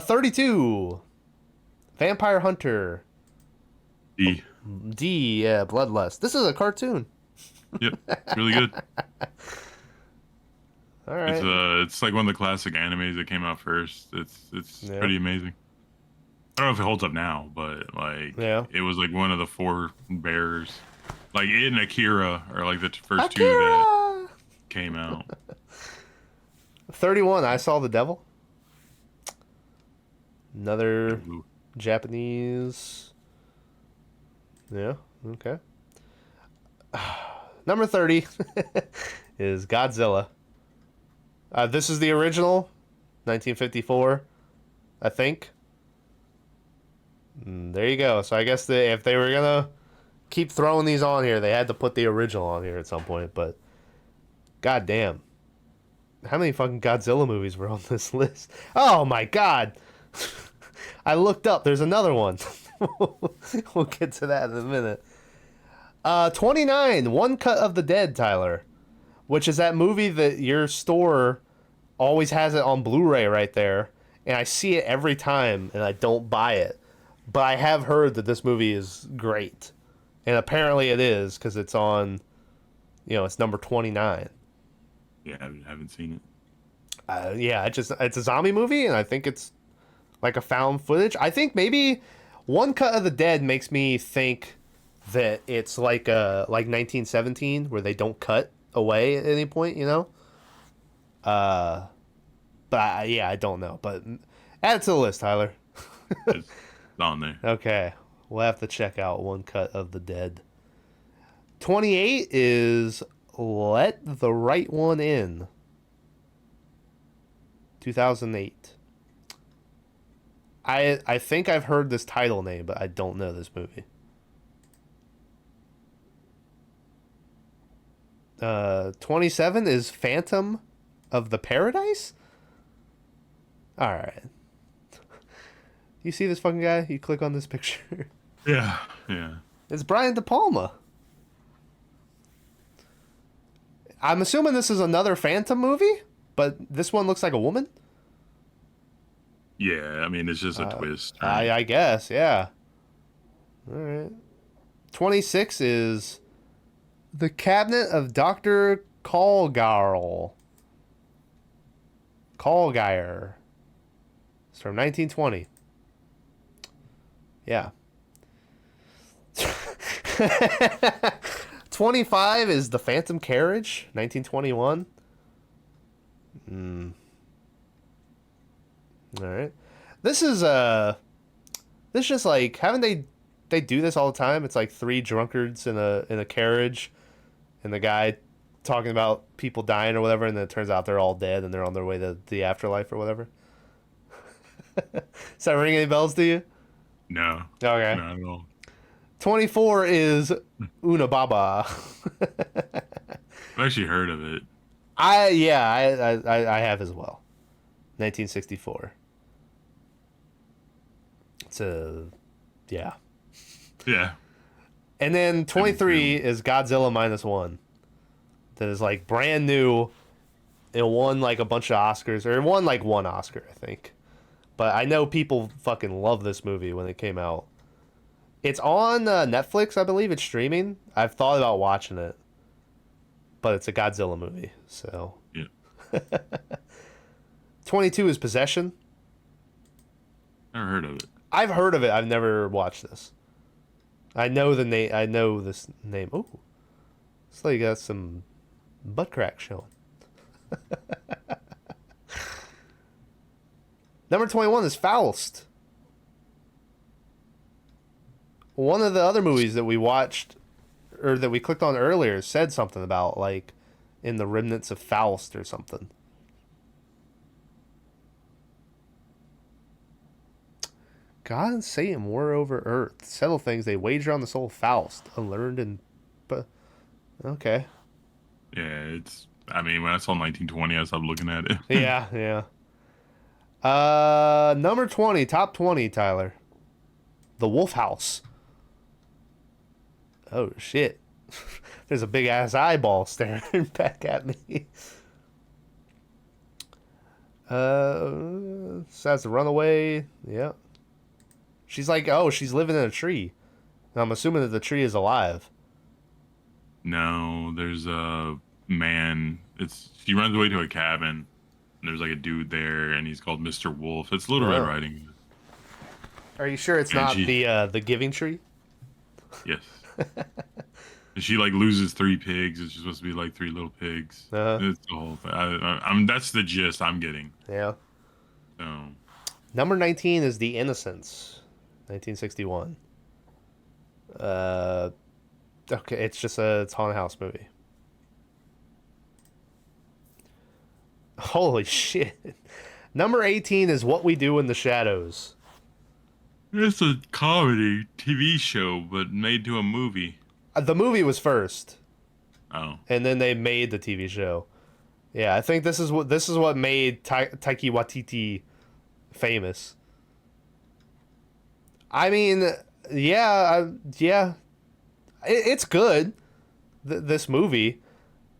32, Vampire Hunter. D, yeah, Bloodlust. This is a cartoon. Yep, really good. All right. It's like one of the classic animes that came out first. It's pretty amazing. I don't know if it holds up now, but like it was like one of the four bears. Like it and Akira are like the first two that came out. 31, I Saw the Devil. Another Japanese. Yeah, okay. Number 30 is Godzilla. This is the original, 1954, I think. There you go. So I guess if they were gonna keep throwing these on here, they had to put the original on here at some point. But goddamn, how many fucking Godzilla movies were on this list? Oh my god! I looked up. There's another one. We'll get to that in a minute. 29, One Cut of the Dead, Tyler, which is that movie that your store always has it on Blu-ray right there, and I see it every time, and I don't buy it. But I have heard that this movie is great, and apparently it is, because it's on, it's number 29. Yeah, I haven't seen it. Yeah, it's a zombie movie, and I think it's like a found footage. I think maybe One Cut of the Dead makes me think that it's like 1917, where they don't cut away at any point, but I don't know. But add it to the list, Tyler. It's on there. Okay, we'll have to check out One Cut of the Dead. 28 is Let the Right One In. 2008. I think I've heard this title name, but I don't know this movie. 27 is Phantom of the Paradise? Alright. You see this fucking guy? You click on this picture. Yeah. It's Brian De Palma. I'm assuming this is another Phantom movie, but this one looks like a woman? Yeah, I mean, it's just a twist. Right? I guess, yeah. Alright. 26 is The Cabinet of Dr. Callgirl. It's from 1920. Yeah. 25 is The Phantom Carriage, 1921. All right. This is just like, haven't they do this all the time? It's like three drunkards in a carriage, and the guy talking about people dying or whatever, and then it turns out they're all dead and they're on their way to the afterlife or whatever. Does that ring any bells to you? No. Okay. Not at all. 24 is Unababa. I've actually heard of it. I have as well. 1964. It's yeah. Yeah. And then 23 is Godzilla -1. That is like brand new. It won like a bunch of Oscars, or it won like one Oscar, I think. But I know people fucking love this movie when it came out. It's on Netflix, I believe. It's streaming. I've thought about watching it, but it's a Godzilla movie, so. Yeah. 22 is Possession. Never heard of it. I've heard of it. I've never watched this. I know the name. I know this name. Oh, looks like you got some butt crack showing. Number 21 is Faust. One of the other movies that we watched, or that we clicked on earlier, said something about, like, in the remnants of Faust or something. God and Satan war over Earth. Settle things. They wager on the soul of Faust. Unlearned and... But okay. Yeah, it's... I mean, when I saw 1920, I stopped looking at it. Yeah, yeah. Number 20. Top 20, Tyler. The Wolf House. Oh, shit. There's a big-ass eyeball staring back at me. Decides to run away. Yeah. She's like, oh, she's living in a tree. And I'm assuming that the tree is alive. No, there's a man. She runs away to a cabin. And there's like a dude there, and he's called Mr. Wolf. It's Little Red Riding Hood. Are you sure it's And not the Giving Tree? Yes. And she like loses 3 pigs. It's supposed to be like 3 little pigs. It's the whole thing. I'm that's the gist I'm getting. Yeah. So. Number 19 is The Innocents, 1961. Okay, it's a haunted house movie. Holy shit. Number 18 is What We Do in the Shadows. It's a comedy TV show, but made to a movie. The movie was first. Oh. And then they made the TV show. Yeah, I think this is what made Taika Waititi famous. I mean, yeah, it's good. This movie,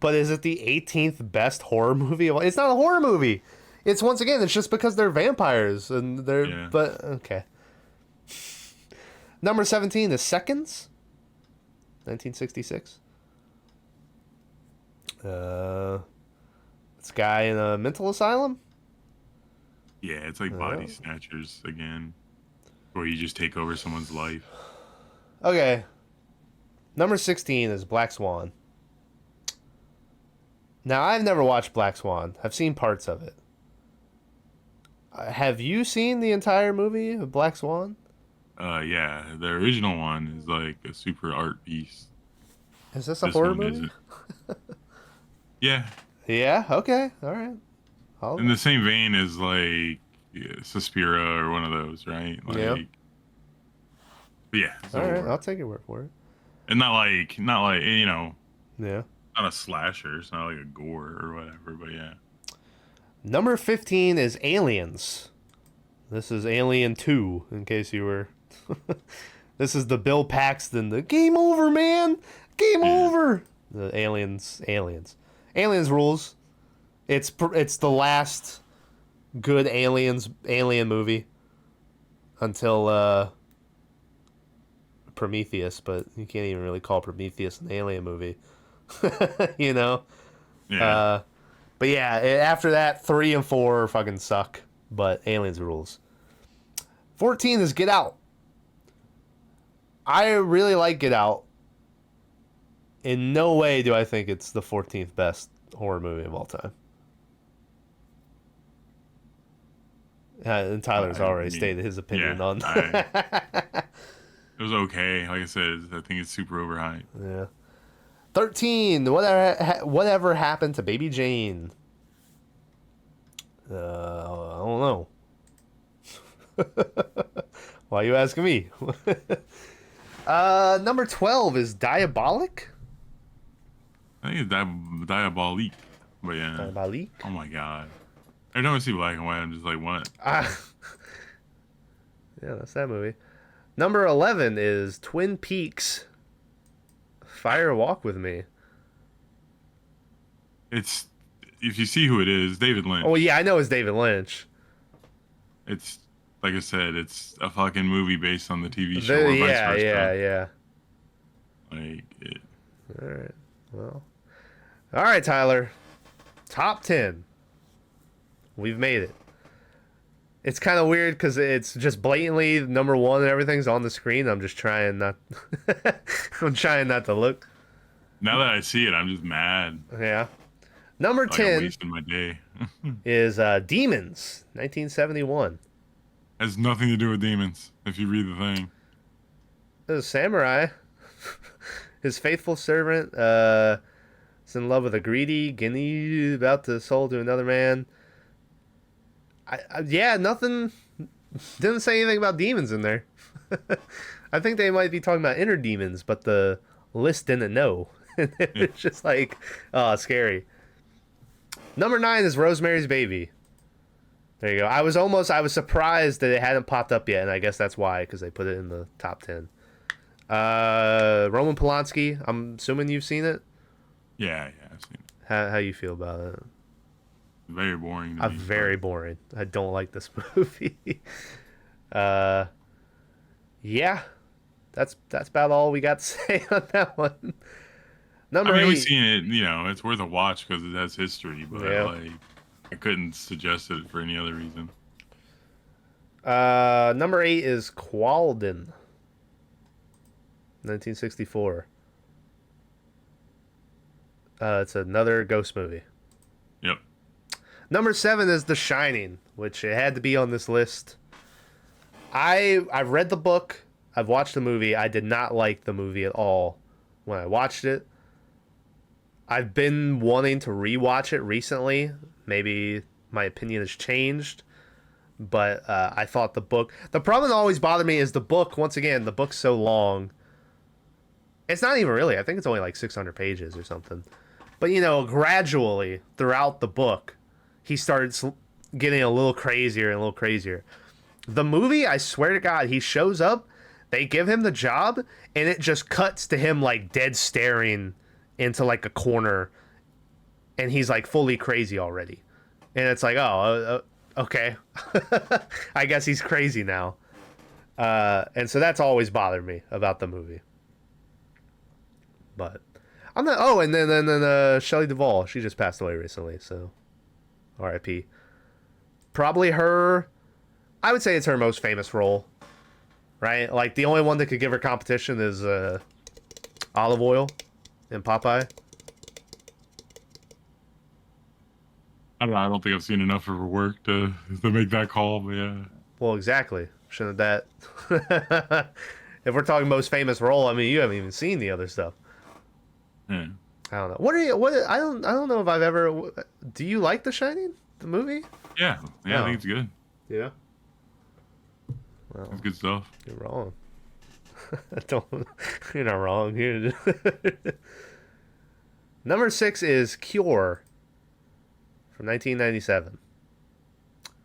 but is it the 18th best horror movie? It's not a horror movie. It's once again, it's just because they're vampires and they're. Yeah. But okay. Number 17 is Seconds, 1966. This guy in a mental asylum. Yeah, it's like Body Snatchers again, where you just take over someone's life. Okay. Number 16 is Black Swan. Now, I've never watched Black Swan. I've seen parts of it. Have you seen the entire movie of Black Swan? Yeah. The original one is like a super art piece. Is this a horror movie? Yeah. Yeah? Okay. All right. In the same vein as like Suspiria or one of those, right? Like, yeah. All right. I'll take your word for it. And not like Yeah. Not a slasher. It's not like a gore or whatever. But yeah. Number 15 is Aliens. This is Alien 2, in case you were. This is the Bill Paxton. The game over, man. Game over. The Aliens rules. It's the last good alien movie until Prometheus, but you can't even really call Prometheus an alien movie. You know? Yeah. But yeah, after that, 3 and 4 fucking suck. But Aliens rules. 14 is Get Out. I really like Get Out. In no way do I think it's the 14th best horror movie of all time. And Tyler's already stated his opinion on that. It was okay. Like I said, I think it's super overhyped. Yeah. 13. Whatever happened to Baby Jane? I don't know. Why are you asking me? Number 12 is Diabolic. I think it's Diabolique. But yeah. Diabolique? Oh my god. Every time I see black and white, I'm just like, what? Yeah, that's that movie. Number 11 is Twin Peaks. Fire Walk with Me. It's, if you see who it is, David Lynch. Oh yeah, I know it's David Lynch. It's, like I said, it's a fucking movie based on the TV show. Or vice versa. Yeah. Like it. All right. Well. All right, Tyler. Top 10. We've made it. It's kind of weird because it's just blatantly number one and everything's on the screen. I'm just trying not. I'm trying not to look. Now that I see it, I'm just mad. Yeah. Number Like I'm 10 wasting my day. is Demons, 1971. Has nothing to do with demons. If you read the thing. The samurai, his faithful servant, is in love with a greedy guinea about to sold to another man. Yeah, nothing. Didn't say anything about demons in there. I think they might be talking about inner demons, but the list didn't know. It's just like, oh, scary. Number 9 is Rosemary's Baby. There you go. I was surprised that it hadn't popped up yet, and I guess that's why, because they put it in the top 10. Roman Polanski. I'm assuming you've seen it. Yeah, I've seen it. How you feel about it? Very boring. To me, Very boring. I don't like this movie. Yeah, that's about all we got to say on that one. Number 8. We've seen it. It's worth a watch because it has history, but like, I couldn't suggest it for any other reason. Number 8 is Qualden, 1964. It's another ghost movie. Yep. Number 7 is The Shining, which it had to be on this list. I've read the book. I've watched the movie. I did not like the movie at all when I watched it. I've been wanting to rewatch it recently. Maybe my opinion has changed. But I thought the book... The problem that always bothered me is the book. Once again, the book's so long. It's not even really. I think it's only like 600 pages or something. But, gradually throughout the book, he started getting a little crazier and a little crazier. The movie, I swear to God, he shows up, they give him the job, and it just cuts to him like dead staring into like a corner, and he's like fully crazy already. And it's like, oh, okay. I guess he's crazy now. And so that's always bothered me about the movie. But I'm not. Oh, and then Shelley Duvall, she just passed away recently, so R.I.P. Probably her. I would say it's her most famous role, right? Like the only one that could give her competition is Olive Oil in Popeye. I don't know. I don't think I've seen enough of her work to make that call, but yeah. Well, exactly. Shouldn't that? If we're talking most famous role, I mean, you haven't even seen the other stuff. Yeah. I don't know. I don't know if I've ever. Do you like The Shining, the movie? Yeah. No. I think it's good. Yeah. Well, It's good stuff. you're wrong. You're not wrong. Number 6 is Cure from 1997.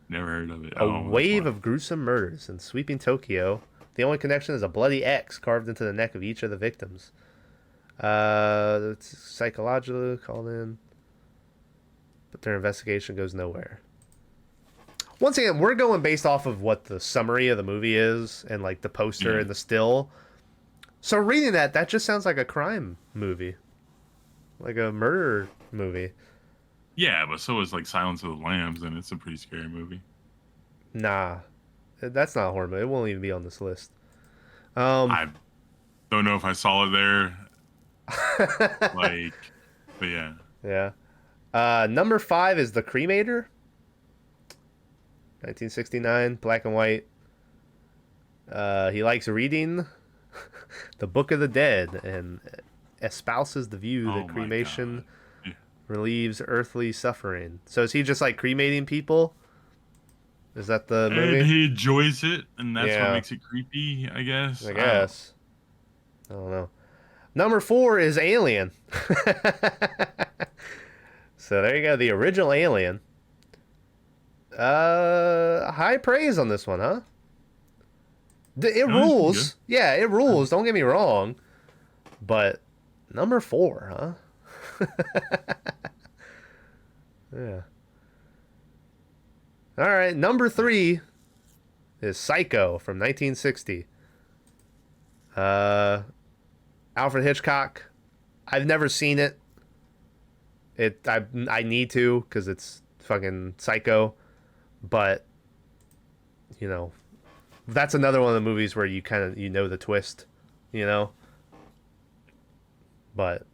Never heard of it. A wave of gruesome murders in sweeping Tokyo. The only connection is a bloody X carved into the neck of each of the victims. It's psychologically called in, but their investigation goes nowhere. Once again, we're going based off of what the summary of the movie is and like the poster and the still. So reading that just sounds like a crime movie, like a murder movie. Yeah, but so is like Silence of the Lambs, and it's a pretty scary movie. Nah, that's not a horror movie. It won't even be on this list. I don't know if I saw it there. Like, but yeah. Yeah. Number 5 is The Cremator. 1969, black and white. He likes reading the Book of the Dead and espouses the view that cremation relieves earthly suffering. So is he just like cremating people? Is that the movie? And he enjoys it, and that's what makes it creepy, I guess. I guess. I don't know. Number 4 is Alien. So there you go, the original Alien. High praise on this one, huh? It rules. Yeah, it rules. Don't get me wrong. But number 4, huh? Yeah. All right, number 3 is Psycho from 1960. Alfred Hitchcock. I've never seen it. I need to because it's fucking Psycho. But you know, that's another one of the movies where you kind of the twist, you know. But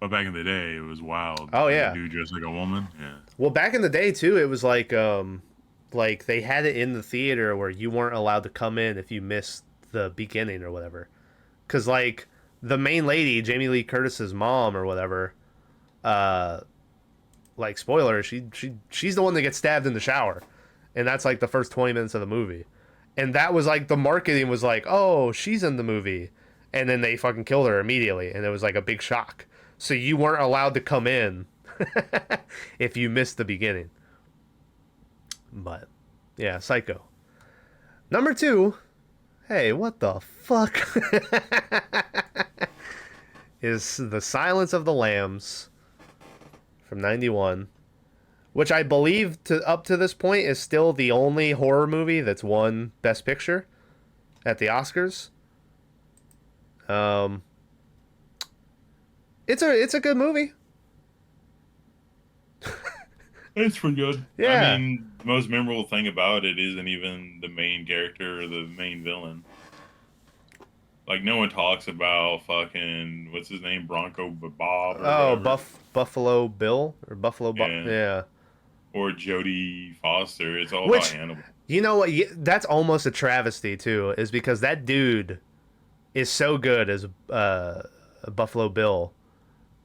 back in the day, it was wild. oh Like a yeah, dude dressed like a woman. Yeah. well back in the day too, it was like they had it in the theater where you weren't allowed to come in if you missed the beginning or whatever, because like the main lady, Jamie Lee Curtis's mom or whatever, uh, like spoiler, she's the one that gets stabbed in the shower, and that's like the first 20 minutes of the movie, and that was like the marketing was like, oh, she's in the movie, and then they fucking killed her immediately, and it was like a big shock. So you weren't allowed to come in if you missed the beginning. But yeah, Psycho. Number two, hey, what the fuck? Is The Silence of the Lambs from 91, which I believe up to this point is still the only horror movie that's won Best Picture at the Oscars. It's a good movie. It's pretty good. Yeah. I mean, the most memorable thing about it isn't even the main character or the main villain. Like, no one talks about fucking, what's his name, Bronco Bob or Oh, whatever. Buffalo Bill or Buffalo Bob. Yeah. Yeah. Or Jodie Foster. It's all Which, about Hannibal. you know what? That's almost a travesty too, is because that dude is so good as Buffalo Bill,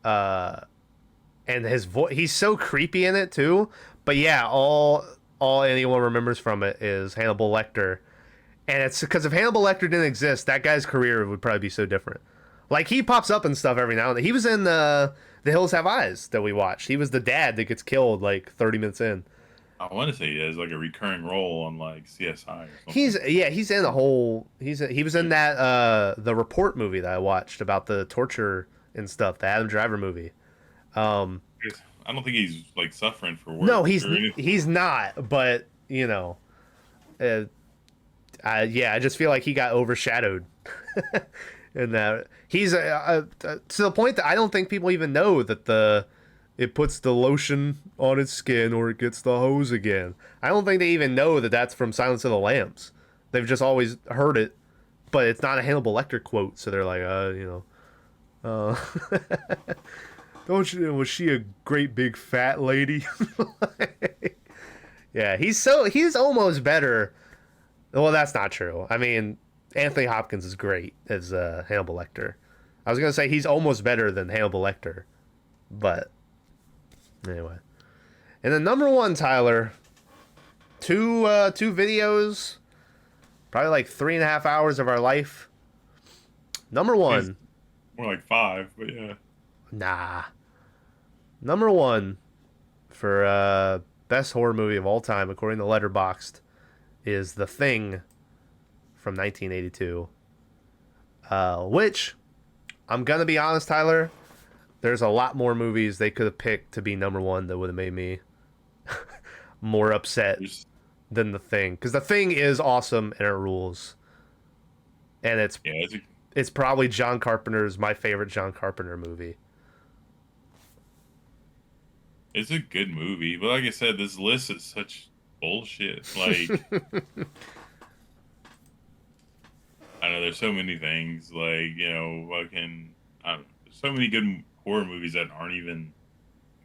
and his voice. He's so creepy in it too. But yeah, all anyone remembers from it is Hannibal Lecter, and it's because if Hannibal Lecter didn't exist, that guy's career would probably be so different. Like he pops up and stuff every now and then. He was in The Hills Have Eyes that we watched. He was the dad that gets killed like 30 minutes in. I want to say he has like a recurring role on like CSI or something. He's in a whole he was in that the Report movie that I watched about the torture and stuff, the Adam Driver movie. I don't think he's like suffering for work. No, or anything. he's not, but you know, I just feel like he got overshadowed. And that he's to the point that I don't think people even know that it puts the lotion on its skin or it gets the hose again. I don't think they even know that that's from Silence of the Lambs. They've just always heard it, but it's not a Hannibal Lecter quote, so they're like, don't you? Was she a great big fat lady? Yeah, he's almost better. Well, that's not true. I mean, Anthony Hopkins is great as Hannibal Lecter. I was gonna say he's almost better than Hannibal Lecter, but anyway. And then number one, Tyler, two videos, probably like 3.5 hours of our life. Number one, more like 5, but yeah. Nah. Number one for best horror movie of all time, according to Letterboxd, is The Thing from 1982. Which, I'm gonna be honest, Tyler, there's a lot more movies they could have picked to be number one that would have made me more upset than The Thing. Because The Thing is awesome and it rules. And it's probably my favorite John Carpenter movie. It's a good movie, but like I said, this list is such bullshit. Like, I know there's so many things, like, fucking, I don't know, there's so many good horror movies that aren't even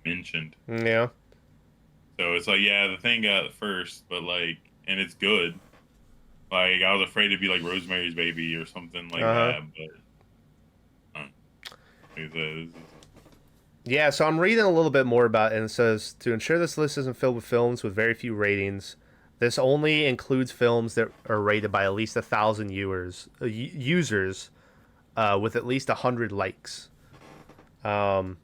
mentioned. Yeah. So it's like, yeah, The Thing got first, but like, and it's good. Like, I was afraid it'd be like Rosemary's Baby or something like that, but like I said, yeah, so I'm reading a little bit more about it, and it says, to ensure this list isn't filled with films with very few ratings, this only includes films that are rated by at least 1,000 users with at least 100 likes. To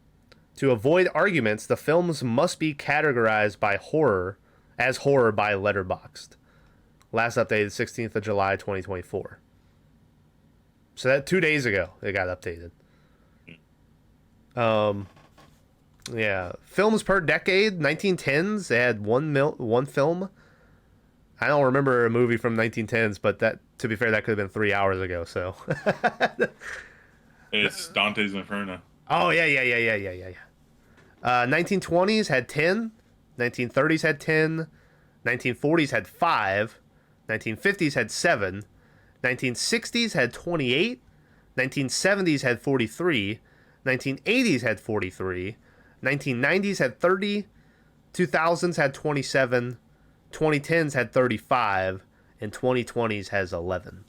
avoid arguments, the films must be categorized as horror by Letterboxd. Last updated 16th of July 2024. So that 2 days ago it got updated. Yeah, films per decade. 1910s, they had one film. I don't remember a movie from 1910s, but that, to be fair, that could have been 3 hours ago. So it's Dante's Inferno. Oh yeah. 1920s had 10. 1930s had 10. 1940s had 5. 1950s had 7. 1960s had 28. 1970s had 43. 1980s had 43. 1990s had 30. 2000s had 27. 2010s had 35. And 2020s has 11.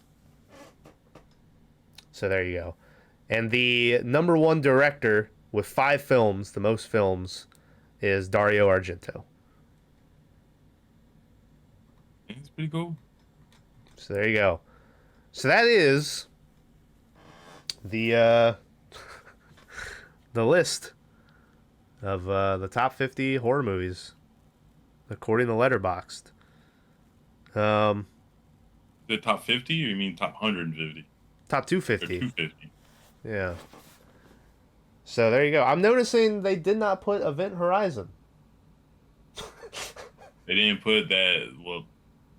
So there you go. And the number one director with 5 films, the most films, is Dario Argento. It's pretty cool. So there you go. So that is the the list of the top 50 horror movies according to Letterboxd. The top 50, or you mean top 150? Top 250. 250. Yeah. So there you go. I'm noticing they did not put Event Horizon. They didn't put that. Well,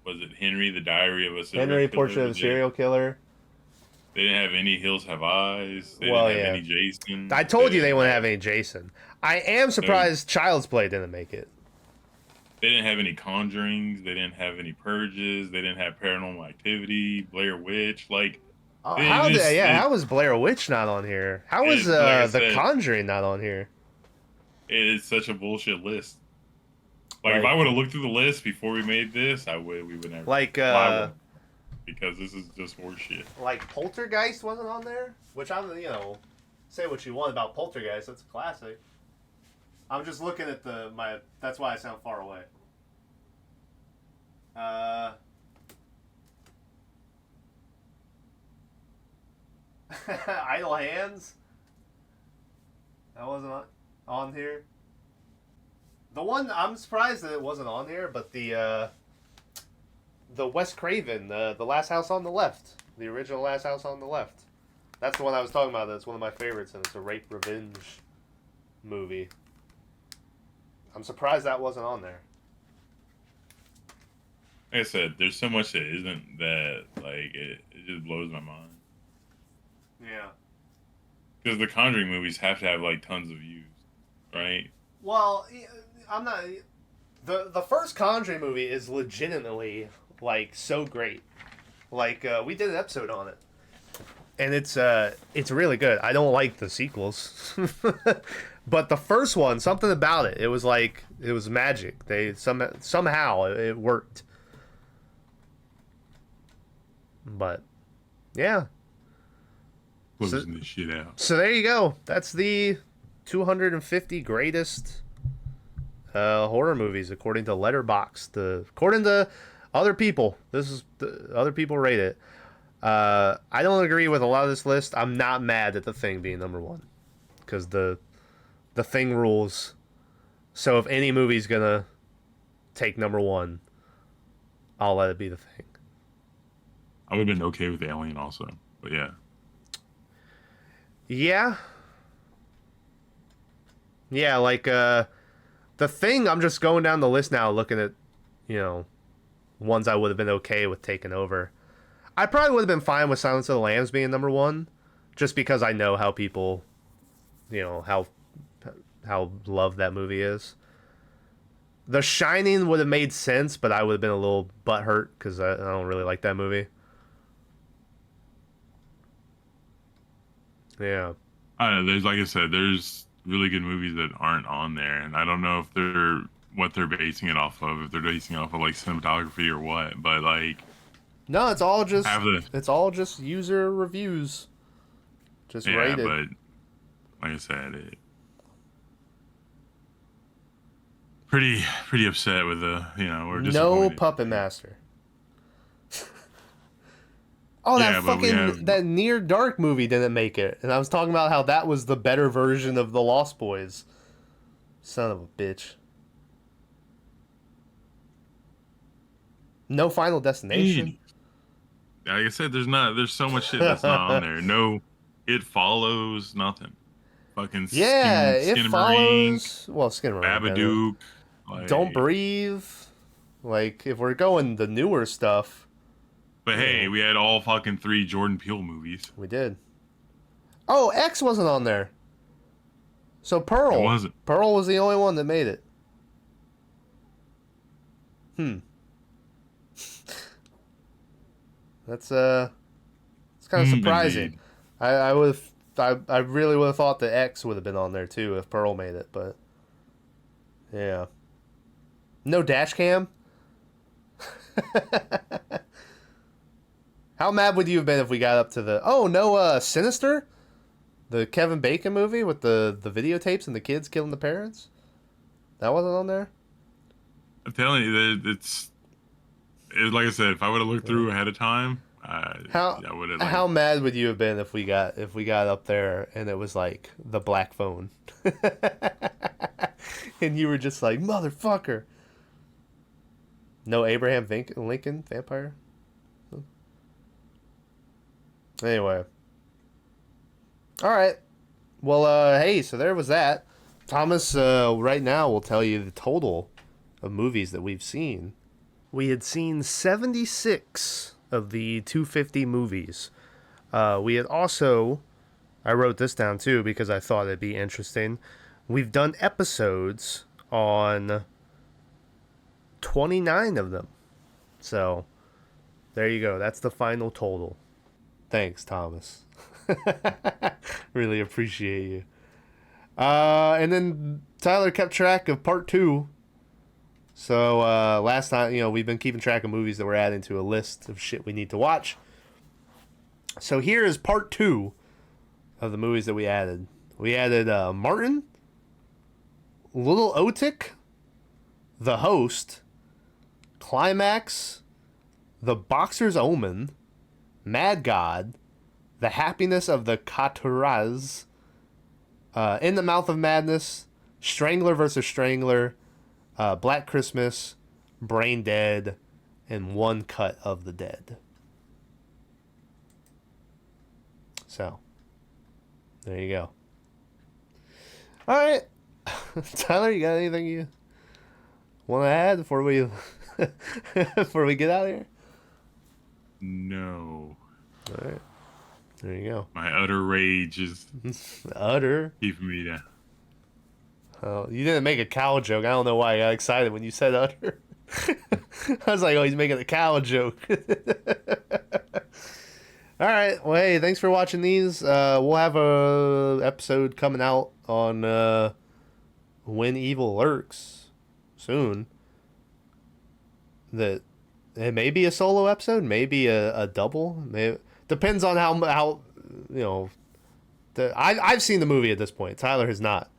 was it Henry, the Diary of a Serial Henry, Killer? Portrait of a Serial Killer. They didn't have any Hills Have Eyes. They Well, didn't have yeah. any Jason. I told you they wouldn't have any Jason. I am surprised Child's Play didn't make it. They didn't have any Conjurings. They didn't have any Purges. They didn't have Paranormal Activity, Blair Witch. Like, how was Blair Witch not on here? How was The Conjuring not on here? It's such a bullshit list. Like, if I would have looked through the list before we made this, we would never. Like, because this is just horseshit. Like Poltergeist wasn't on there, which I'm, say what you want about Poltergeist. That's a classic. I'm just looking at that's why I sound far away. Idle Hands. That wasn't on here. The one I'm surprised that it wasn't on here, but the Wes Craven, the Last House on the Left, the original Last House on the Left. That's the one I was talking about. That's one of my favorites, and it's a rape revenge movie. I'm surprised that wasn't on there. Like I said, there's so much that isn't that, like, it just blows my mind. Yeah. Because the Conjuring movies have to have, like, tons of views, right? Well, I'm not... The first Conjuring movie is legitimately, like, so great. Like, we did an episode on it. And it's really good. I don't like the sequels. But the first one, something about it, it was like, it was magic. Somehow it worked. But, yeah. Closing this shit out. So there you go. That's the 250 greatest horror movies according to Letterboxd. According to other people. This is other people rate it. I don't agree with a lot of this list. I'm not mad at The Thing being number one, because the Thing rules. So if any movie's gonna take number one, I'll let it be The Thing. I would have been okay with Alien also, but yeah. Yeah, like The Thing, I'm just going down the list now looking at, ones I would have been okay with taking over. I probably would have been fine with Silence of the Lambs being number one, just because I know how people, how loved that movie is. The Shining would have made sense, but I would have been a little butthurt because I don't really like that movie. Yeah. I don't know. There's, like I said, there's really good movies that aren't on there, and I don't know if they're what they're basing it off of, if they're basing it off of like cinematography or what, but like. No, it's all just user reviews. Just rated. Yeah, but like I said, pretty upset with we're disappointed. No Puppet Master. Oh, that Near Dark movie didn't make it, and I was talking about how that was the better version of The Lost Boys. Son of a bitch. No Final Destination. Like I said, there's so much shit that's not on there. No, It Follows, nothing. Fucking It Follows. Well, Skinner. Babadook. Like, Don't Breathe. Like, if we're going the newer stuff. But hey, we had all fucking 3 Jordan Peele movies. We did. Oh, X wasn't on there. So Pearl. It wasn't. Pearl was the only one that made it. That's it's kind of surprising. Indeed. I would I really would have thought the X would have been on there too if Pearl made it, but yeah. No dash cam? How mad would you have been if we got up to the Sinister? The Kevin Bacon movie with the videotapes and the kids killing the parents? That wasn't on there? I'm telling you that like I said, if I would have looked through ahead of time, How I would have how mad would you have been if we got up there and it was like the black phone? And you were just like, motherfucker. No Abraham Lincoln vampire? Anyway. Alright. Well, hey, so there was that. Thomas, right now, will tell you the total of movies that we've seen. We had seen 76 of the 250 movies. We had also, I wrote this down too because I thought it'd be interesting. We've done episodes on 29 of them. So, there you go. That's the final total. Thanks, Thomas. Really appreciate you. And then Tyler kept track of part 2. So, last time, we've been keeping track of movies that we're adding to a list of shit we need to watch. So here is part 2 of the movies that we added. We added Martin, Little Otik, The Host, Climax, The Boxer's Omen, Mad God, The Happiness of the Katuraz, In the Mouth of Madness, Strangler vs. Strangler, Black Christmas, Brain Dead, and One Cut of the Dead. So, there you go. All right. Tyler, you got anything you want to add before we get out of here? No. All right. There you go. My utter rage is Utter. keeping me down. Oh, you didn't make a cow joke. I don't know why I got excited when you said utter. I was like, oh, he's making a cow joke. All right. Well, hey, thanks for watching these. We'll have a episode coming out on When Evil Lurks soon. That it may be a solo episode, maybe a double. Depends on how I've seen the movie at this point. Tyler has not.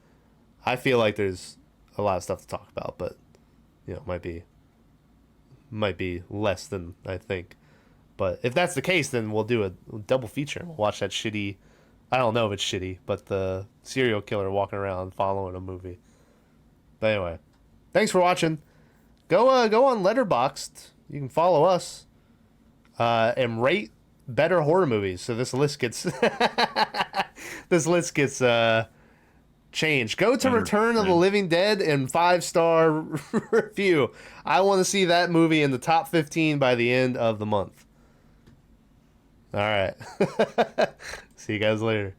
I feel like there's a lot of stuff to talk about, but might be less than I think. But if that's the case, then we'll do a double feature. We'll watch that shitty. I don't know if it's shitty, but the serial killer walking around following a movie. But anyway, thanks for watching. Go on Letterboxd. You can follow us and rate better horror movies. So this list gets changed. Go to Return of the Living Dead and 5-star review. I want to see that movie in the top 15 by the end of the month. All right. See you guys later.